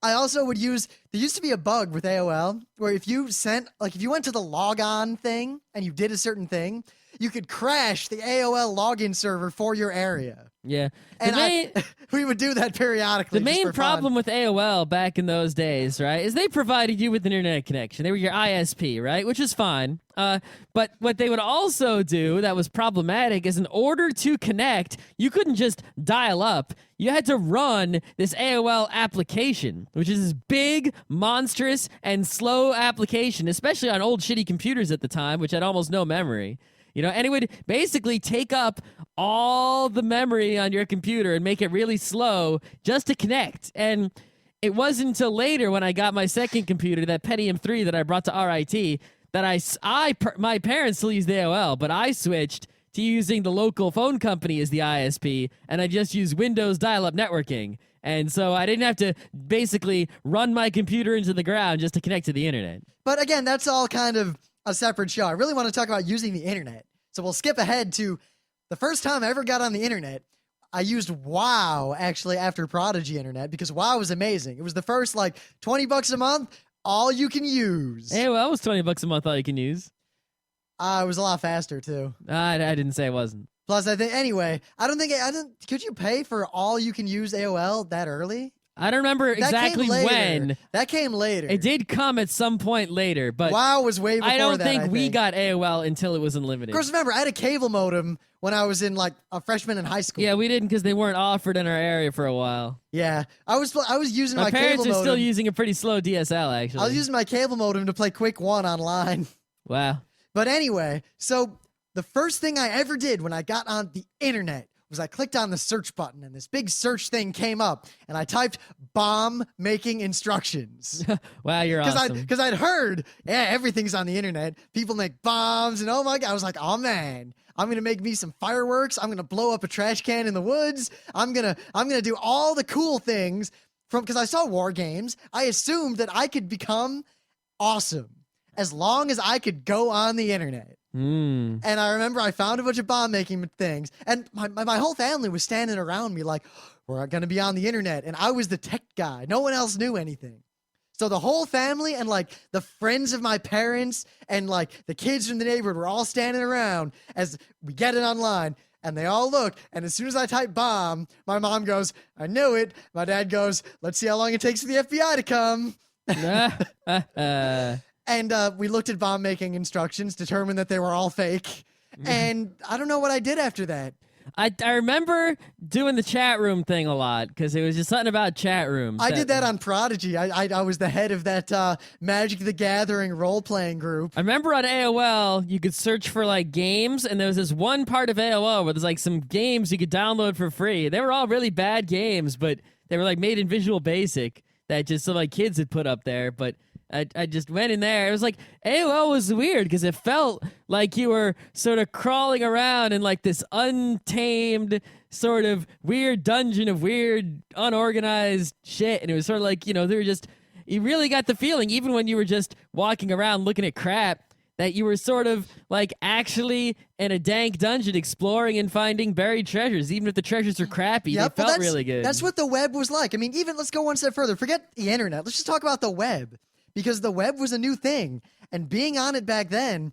I also would there used to be a bug with AOL where if you went to the logon thing and you did a certain thing, you could crash the AOL login server for your area. Yeah. And we would do that periodically. The main problem with AOL back in those days, right, is they provided you with an internet connection. They were your ISP, right, which is fine. But what they would also do that was problematic is in order to connect, you couldn't just dial up. You had to run this AOL application, which is this big, monstrous, and slow application, especially on old shitty computers at the time, which had almost no memory. And it would basically take up all the memory on your computer and make it really slow just to connect. And it wasn't until later when I got my second computer, that Pentium 3 that I brought to RIT, that my parents still used AOL, but I switched to using the local phone company as the ISP, and I just used Windows dial-up networking. And so I didn't have to basically run my computer into the ground just to connect to the internet. But again, that's all kind of a separate show. I really want to talk about using the internet. So we'll skip ahead to the first time I ever got on the internet. I used WoW, actually, after Prodigy Internet, because WoW was amazing. It was the first, $20 a month, all you can use. Hey, well, it was $20 a month, all you can use. It was a lot faster, too. I didn't say it wasn't. Plus, could you pay for all you can use AOL that early? I don't remember exactly when. That came later. It did come at some point later, but WoW was way before that. I don't think we got AOL until it was unlimited. Of course, remember, I had a cable modem when I was in a freshman in high school. Yeah, we didn't, because they weren't offered in our area for a while. Yeah, I was using my cable modem. My parents are still using a pretty slow DSL, actually. I was using my cable modem to play Quick 1 online. Wow. But anyway, so the first thing I ever did when I got on the internet was I clicked on the search button and this big search thing came up and I typed bomb making instructions. Wow, you're awesome. Because I'd heard, yeah, everything's on the internet. People make bombs and oh my God. I was like, oh man, I'm going to make me some fireworks. I'm going to blow up a trash can in the woods. I'm going to do all the cool things because I saw war games. I assumed that I could become awesome as long as I could go on the internet. And I remember I found a bunch of bomb making things and my whole family was standing around me like, we're going to be on the internet. And I was the tech guy. No one else knew anything. So the whole family and like the friends of my parents and like the kids from the neighborhood were all standing around as we get it online. And they all look, and as soon as I type bomb, my mom goes, I knew it. My dad goes, let's see how long it takes for the FBI to come. And we looked at bomb making instructions, determined that they were all fake. And I don't know what I did after that. I remember doing the chat room thing a lot because it was just something about chat rooms. I did that on Prodigy. I was the head of that Magic the Gathering role-playing group. I remember on AOL, you could search for like games, and there was this one part of AOL where there's like some games you could download for free. They were all really bad games, but they were like made in Visual Basic that just some like kids had put up there. But I just went in there. It was like AOL was weird because it felt like you were sort of crawling around in like this untamed sort of weird dungeon of weird unorganized shit. And it was sort of like, you really got the feeling even when you were just walking around looking at crap that you were sort of like actually in a dank dungeon exploring and finding buried treasures. Even if the treasures are crappy, they felt really good. That's what the web was like. I mean, even let's go one step further. Forget the internet. Let's just talk about the web. Because the web was a new thing. And being on it back then,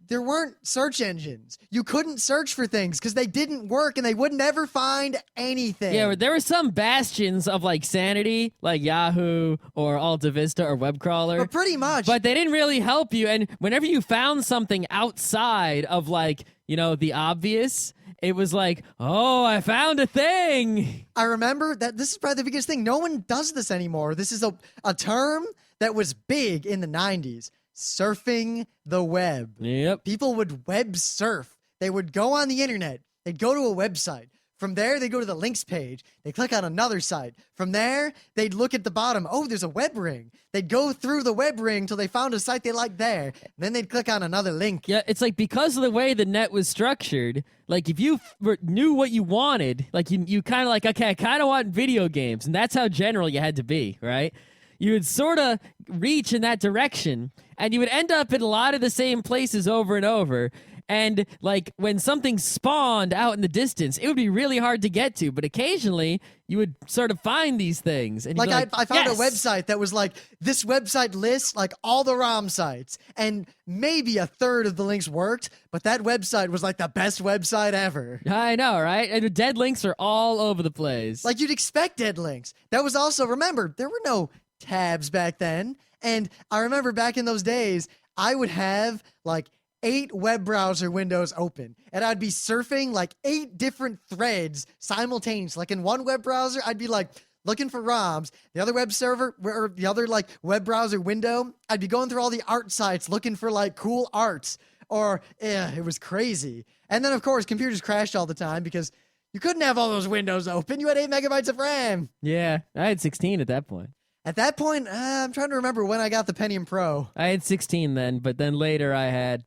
there weren't search engines. You couldn't search for things because they didn't work and they would never find anything. Yeah, there were some bastions of like sanity, like Yahoo or Alta Vista or Web Crawler. But pretty much. But they didn't really help you. And whenever you found something outside of like, the obvious, it was like, oh, I found a thing. I remember that this is probably the biggest thing. No one does this anymore. This is a term that was big in the 90s, surfing the web. Yep. People would web surf. They would go on the internet. They'd go to a website. From there, they'd go to the links page. They'd click on another site. From there, they'd look at the bottom. Oh, there's a web ring. They'd go through the web ring till they found a site they liked there. Then they'd click on another link. Yeah, it's like because of the way the net was structured, like if you knew what you wanted, like you kind of like, okay, I kind of want video games. And that's how general you had to be, right? You would sort of reach in that direction, and you would end up in a lot of the same places over and over. And, like, when something spawned out in the distance, it would be really hard to get to. But occasionally, you would sort of find these things. And like, I found yes! a website that was like, this website lists, like, all the ROM sites. And maybe a third of the links worked, but that website was, like, the best website ever. I know, right? And the dead links are all over the place. Like, you'd expect dead links. That was also, remember, there were no tabs back then. And I remember back in those days, I would have like 8 web browser windows open and I'd be surfing like 8 different threads simultaneously. Like in one web browser, I'd be like looking for ROMs. The other web server or the other like web browser window, I'd be going through all the art sites looking for like cool arts or it was crazy. And then of course computers crashed all the time because you couldn't have all those windows open. You had 8 megabytes of RAM. Yeah, I had 16 at that point. At that point, I'm trying to remember when I got the Pentium Pro. I had 16 then, but then later I had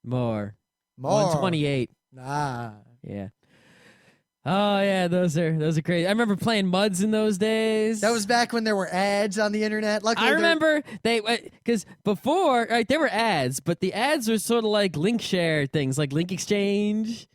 more. 128. Ah. Yeah. Oh yeah, those are crazy. I remember playing MUDs in those days. That was back when there were ads on the internet. Luckily, I remember because before there were ads, but the ads were sort of like link share things, like Link Exchange.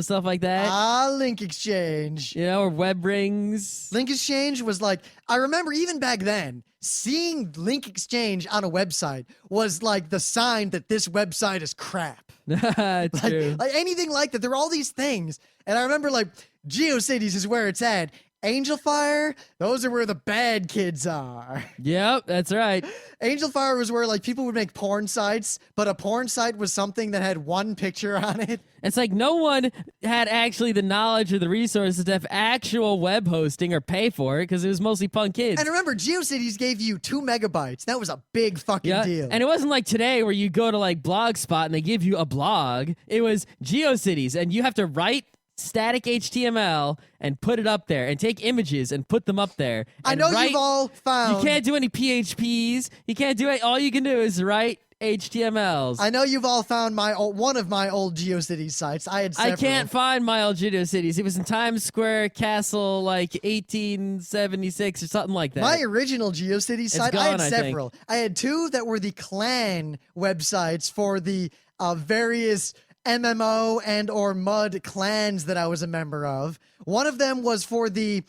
Stuff like that. Link Exchange. Or web rings. Link Exchange was like, I remember even back then, seeing Link Exchange on a website was like the sign that this website is crap. It's true. Like anything like that. There were all these things. And I remember like GeoCities is where it's at. Angel Fire, those are where the bad kids are. Yep, that's right. Angel Fire was where like people would make porn sites, but a porn site was something that had one picture on it. It's like no one had actually the knowledge or the resources to have actual web hosting or pay for it because it was mostly punk kids. And remember, GeoCities gave you 2 megabytes. That was a big fucking deal. And it wasn't like today where you go to like Blogspot and they give you a blog. It was GeoCities and you have to write static HTML and put it up there, and take images and put them up there. I and know write, you've all found. You can't do any PHPs. You can't do it. All you can do is write HTMLs. I know you've all found one of my old GeoCities sites. I had several. I can't find my old GeoCities. It was in Times Square Castle, like 1876 or something like that. My original GeoCities site, gone, I had I several. I had two that were the clan websites for the various MMO and or MUD clans that I was a member of. One of them was for the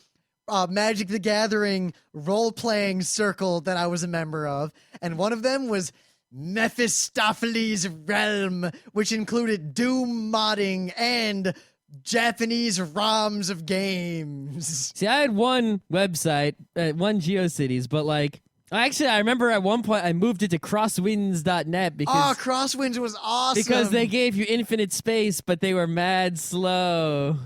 Magic the Gathering role-playing circle that I was a member of. And one of them was Mephistopheles Realm, which included Doom modding and Japanese ROMs of games. See, I had one website, one GeoCities, but like, actually, I remember at one point I moved it to crosswinds.net because Crosswinds was awesome. because they gave you infinite space, but they were mad slow.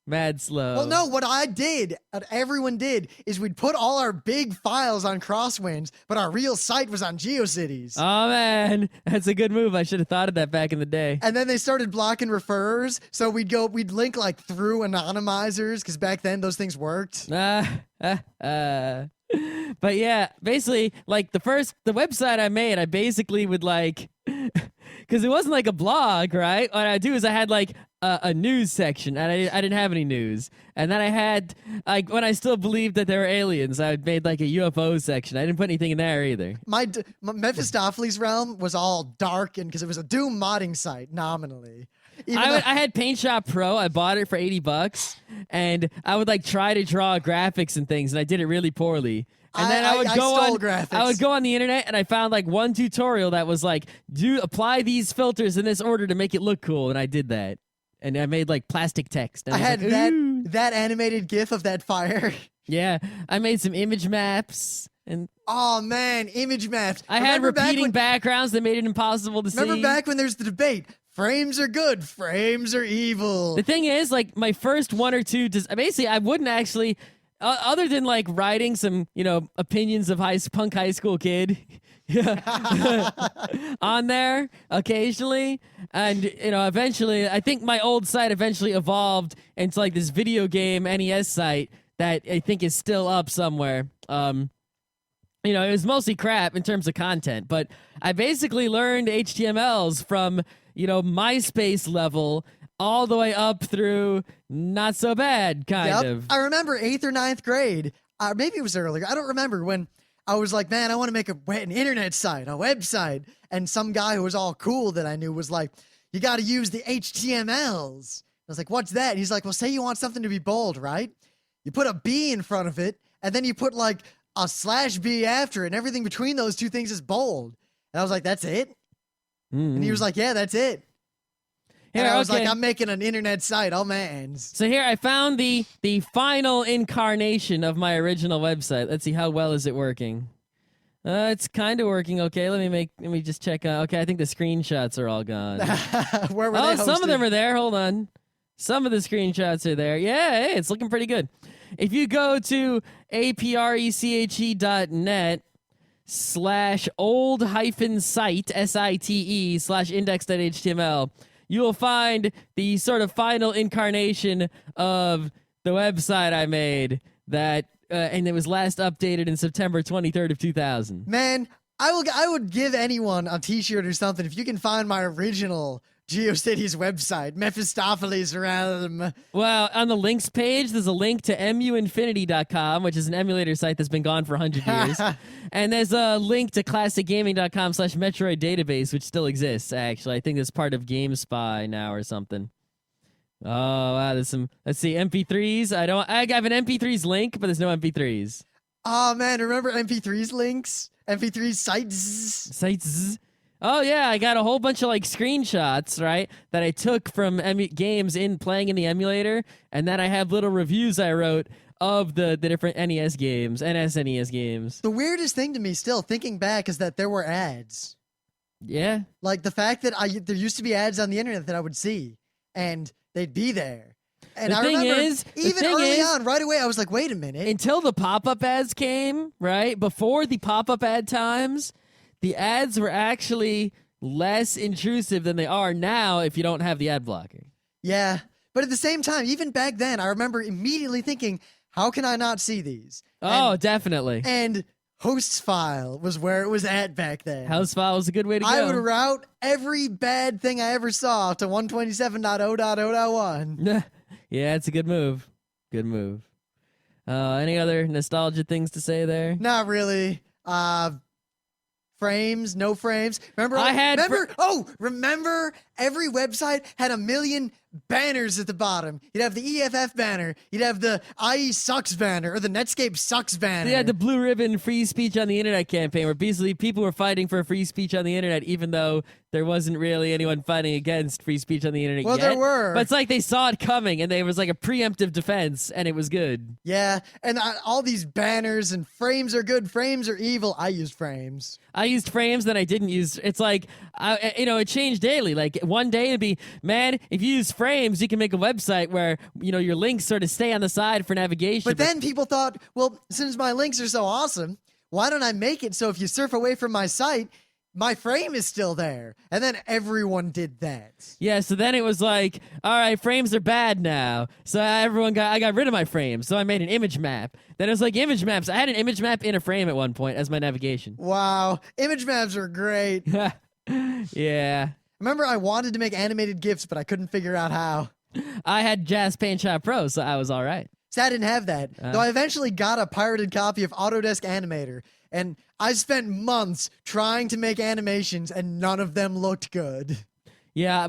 Mad slow. Well, no, what I did, and everyone did, is we'd put all our big files on Crosswinds, but our real site was on GeoCities. Oh, man. That's a good move. I should have thought of that back in the day. And then they started blocking referrers, so we'd link like through anonymizers, because back then those things worked. But yeah, basically, like the website I made, I basically would like, because it wasn't like a blog, right? What I do is I had like a news section, and I didn't have any news. And then I had, like, when I still believed that there were aliens, I made like a UFO section. I didn't put anything in there either. My Mephistopheles Realm was all dark, and because it was a Doom modding site, nominally. I had Paint Shop Pro. I bought it for $80, and I would like try to draw graphics and things, and I did it really poorly. And then I would go on the internet, and I found like one tutorial that was like, apply these filters in this order to make it look cool, and I did that. And I made like plastic text. And I had like, that animated GIF of that fire. Yeah, I made some image maps. And oh man, image maps. I had repeating backgrounds that made it impossible to see. Remember back when there's the debate, frames are good, frames are evil. The thing is, like, my first one or two, basically, I wouldn't actually, other than like writing some, opinions of punk high school kid on there occasionally, and eventually, I think my old site eventually evolved into like this video game NES site that I think is still up somewhere. It was mostly crap in terms of content, but I basically learned HTMLs from, MySpace level all the way up through not so bad, kind of. I remember 8th or 9th grade, maybe it was earlier, I don't remember, when I was like, man, I want to make an internet site, a website, and some guy who was all cool that I knew was like, you got to use the HTMLs. I was like, what's that? And he's like, well, say you want something to be bold, right? You put a B in front of it, and then you put like a /B after it, and everything between those two things is bold. And I was like, that's it? And he was like, yeah, that's it. And I was like, I'm making an internet site, oh man. So here, I found the final incarnation of my original website. Let's see, how well is it working? It's kind of working okay. Let me just check. Okay, I think the screenshots are all gone. Where were they hosted? Some of them are there. Hold on. Some of the screenshots are there. Yeah, hey, it's looking pretty good. If you go to apreche.net/old-site, site/index.html, you will find the sort of final incarnation of the website I made that, and it was last updated in September 23rd of 2000. Man, I would give anyone a t-shirt or something if you can find my original GeoCities website, Mephistopheles Realm. Well, on the links page, there's a link to muinfinity.com, which is an emulator site that's been gone for 100 years. And there's a link to classicgaming.com/Metroid database, which still exists, actually. I think it's part of GameSpy now or something. Oh, wow, there's some, let's see, MP3s. I have an MP3s link, but there's no MP3s. Oh, man, remember MP3s links? MP3s sites? Oh, yeah, I got a whole bunch of, like, screenshots, right, that I took from games playing in the emulator, and then I have little reviews I wrote of the different NES games, SNES games. The weirdest thing to me still, thinking back, is that there were ads. Yeah. Like, the fact that there used to be ads on the internet that I would see, and they'd be there. And I remember, even early on, right away, I was like, wait a minute. Until the pop-up ads came, right, before the pop-up ad times, the ads were actually less intrusive than they are now if you don't have the ad blocker. Yeah, But at the same time, even back then, I remember immediately thinking, how can I not see these? Oh, definitely. And hosts file was where it was at back then. House file was a good way to go. I would route every bad thing I ever saw to 127.0.0.1. Yeah, it's a good move. Good move. Any other nostalgia things to say there? Not really. Frames, no frames. Remember every website had a million banners at the bottom. You'd have the EFF banner, you'd have the IE sucks banner, or the Netscape sucks banner. Yeah, the blue ribbon free speech on the internet campaign, where basically people were fighting for free speech on the internet, even though there wasn't really anyone fighting against free speech on the internet well, yet. there were. But it's like they saw it coming, and there was like a preemptive defense, and it was good. Yeah, and all these banners and frames are good, frames are evil. I used frames. I used frames, then I didn't use. It's like, it changed daily. Like one day it'd be, man, if you use frames, you can make a website where your links sort of stay on the side for navigation. But then people thought, well, since my links are so awesome, why don't I make it so if you surf away from my site, my frame is still there? And then everyone did that. Yeah, so then it was like, all right, frames are bad now. So I got rid of my frames. So I made an image map. Then it was like image maps. I had an image map in a frame at one point as my navigation. Wow, image maps are great. Yeah. Remember, I wanted to make animated GIFs, but I couldn't figure out how. I had Jazz Paint Shop Pro, so I was all right. So I didn't have that. Though I eventually got a pirated copy of Autodesk Animator, and I spent months trying to make animations, and none of them looked good. Yeah,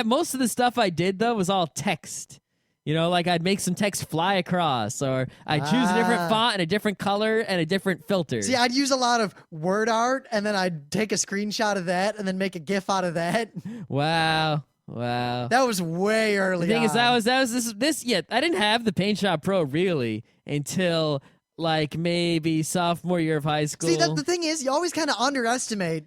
most of the stuff I did, though, was all text. Like I'd make some text fly across, or I'd choose a different font and a different color and a different filter. See, I'd use a lot of word art, and then I'd take a screenshot of that and then make a GIF out of that. Wow. That was way early. The thing on. is, that was this. Yeah, I didn't have the Paint Shop Pro really until like maybe sophomore year of high school. See, the thing is, you always kind of underestimate.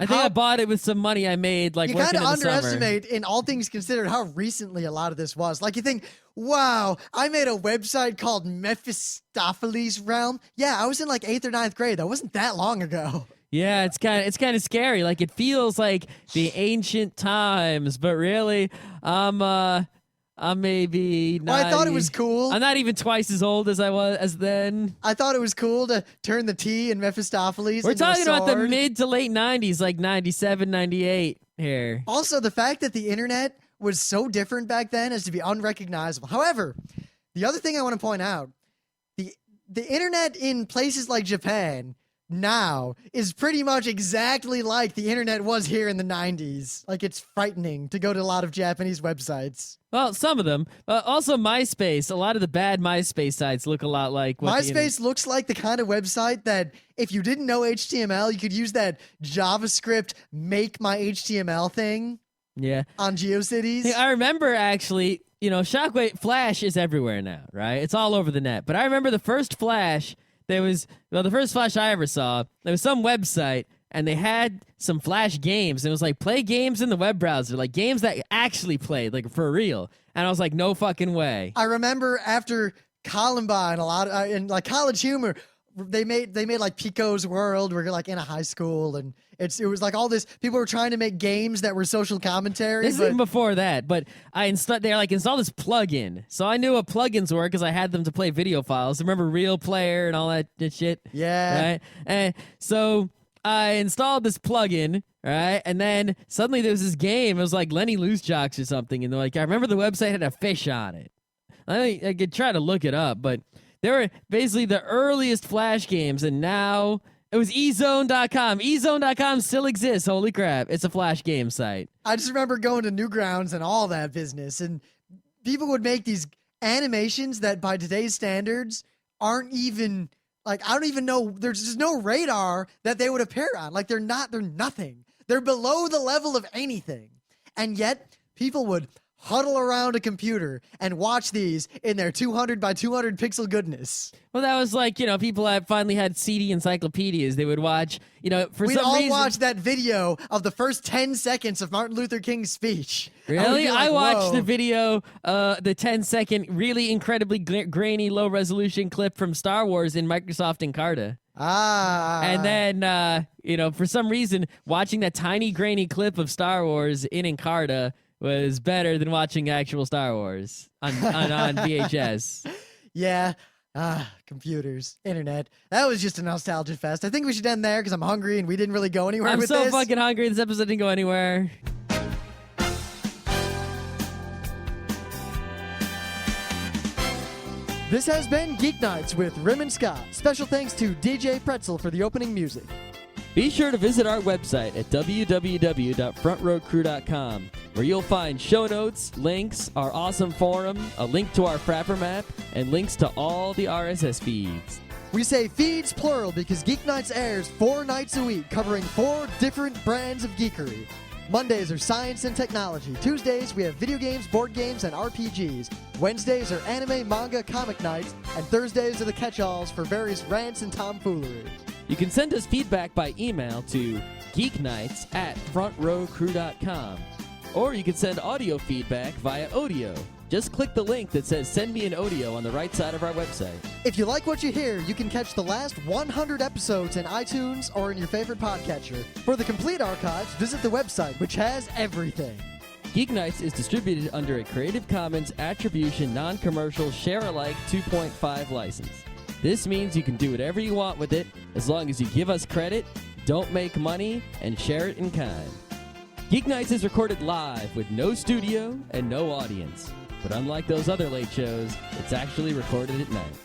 I think I bought it with some money I made, like working in the summer. You kind of underestimate, in all things considered, how recently a lot of this was. Like, you think, wow, I made a website called Mephistopheles Realm. Yeah, I was in like 8th or 9th grade. That wasn't that long ago. Yeah, it's kind of scary. Like, it feels like the ancient times, but really, I'm maybe 90. Well, I thought it was cool. I'm not even twice as old as I was as then. I thought it was cool to turn the T in Mephistopheles We're into talking a sword. about the mid to late 90s, like 97, 98 here. Also, the fact that the internet was so different back then as to be unrecognizable. However, the other thing I want to point out, the internet in places like Japan now is pretty much exactly like the internet was here in the 90s. Like, it's frightening to go to a lot of Japanese websites. Well, some of them. Also, MySpace. A lot of the bad MySpace sites look a lot like what MySpace looks like the kind of website that if you didn't know HTML, you could use that JavaScript make my HTML thing. Yeah. On GeoCities. Hey, I remember actually, Shockwave Flash is everywhere now, right? It's all over the net. But I remember the first Flash. The first Flash I ever saw, there was some website, and they had some Flash games. And it was like, play games in the web browser, like games that actually played, like for real. And I was like, no fucking way. I remember after Columbine, a lot of, in like College Humor, they made like Pico's World, where you're like in a high school, and it was like all this. People were trying to make games that were social commentary. This is even before that, but they're like, install this plugin. So I knew what plugins were because I had them to play video files. Remember Real Player and all that shit? Yeah. Right? And so I installed this plugin, right? And then suddenly there was this game. It was like Lenny Loose Jocks or something. And they're like, I remember the website had a fish on it. I could try to look it up, but they were basically the earliest Flash games, and now it was ezone.com. Ezone.com still exists. Holy crap. It's a Flash game site. I just remember going to Newgrounds and all that business, and people would make these animations that by today's standards aren't even, like, I don't even know, there's just no radar that they would appear on. Like, they're nothing. They're below the level of anything. And yet, people would huddle around a computer and watch these in their 200 by 200 pixel goodness. Well, that was like, people that finally had CD encyclopedias. They would watch, for We'd some reason. all watch that video of the first 10 seconds of Martin Luther King's speech. Really? I watched whoa. the video, the 10-second, really incredibly grainy, low-resolution clip from Star Wars in Microsoft Encarta. And then, for some reason, watching that tiny, grainy clip of Star Wars in Encarta was better than watching actual Star Wars on VHS. Yeah. Computers, internet. That was just a nostalgia fest. I think we should end there because I'm hungry and we didn't really go anywhere I'm with so this. fucking hungry. This episode didn't go anywhere. This has been Geeknights with Rim and Scott. Special thanks to DJ Pretzel for the opening music. Be sure to visit our website at www.frontrowcrew.com, where you'll find show notes, links, our awesome forum, a link to our Frapper map, and links to all the RSS feeds. We say feeds plural because Geeknights airs 4 nights a week, covering 4 different brands of geekery. Mondays are science and technology. Tuesdays, we have video games, board games, and RPGs. Wednesdays are anime, manga, comic nights. And Thursdays are the catch-alls for various rants and tomfoolery. You can send us feedback by email to geeknights@frontrowcrew.com. Or you can send audio feedback via Audio. Just click the link that says Send Me an Audio on the right side of our website. If you like what you hear, you can catch the last 100 episodes in iTunes or in your favorite podcatcher. For the complete archives, visit the website, which has everything. Geeknights is distributed under a Creative Commons Attribution Non-Commercial Share-alike 2.5 license. This means you can do whatever you want with it as long as you give us credit, don't make money, and share it in kind. Geeknights is recorded live with no studio and no audience. But unlike those other late shows, it's actually recorded at night.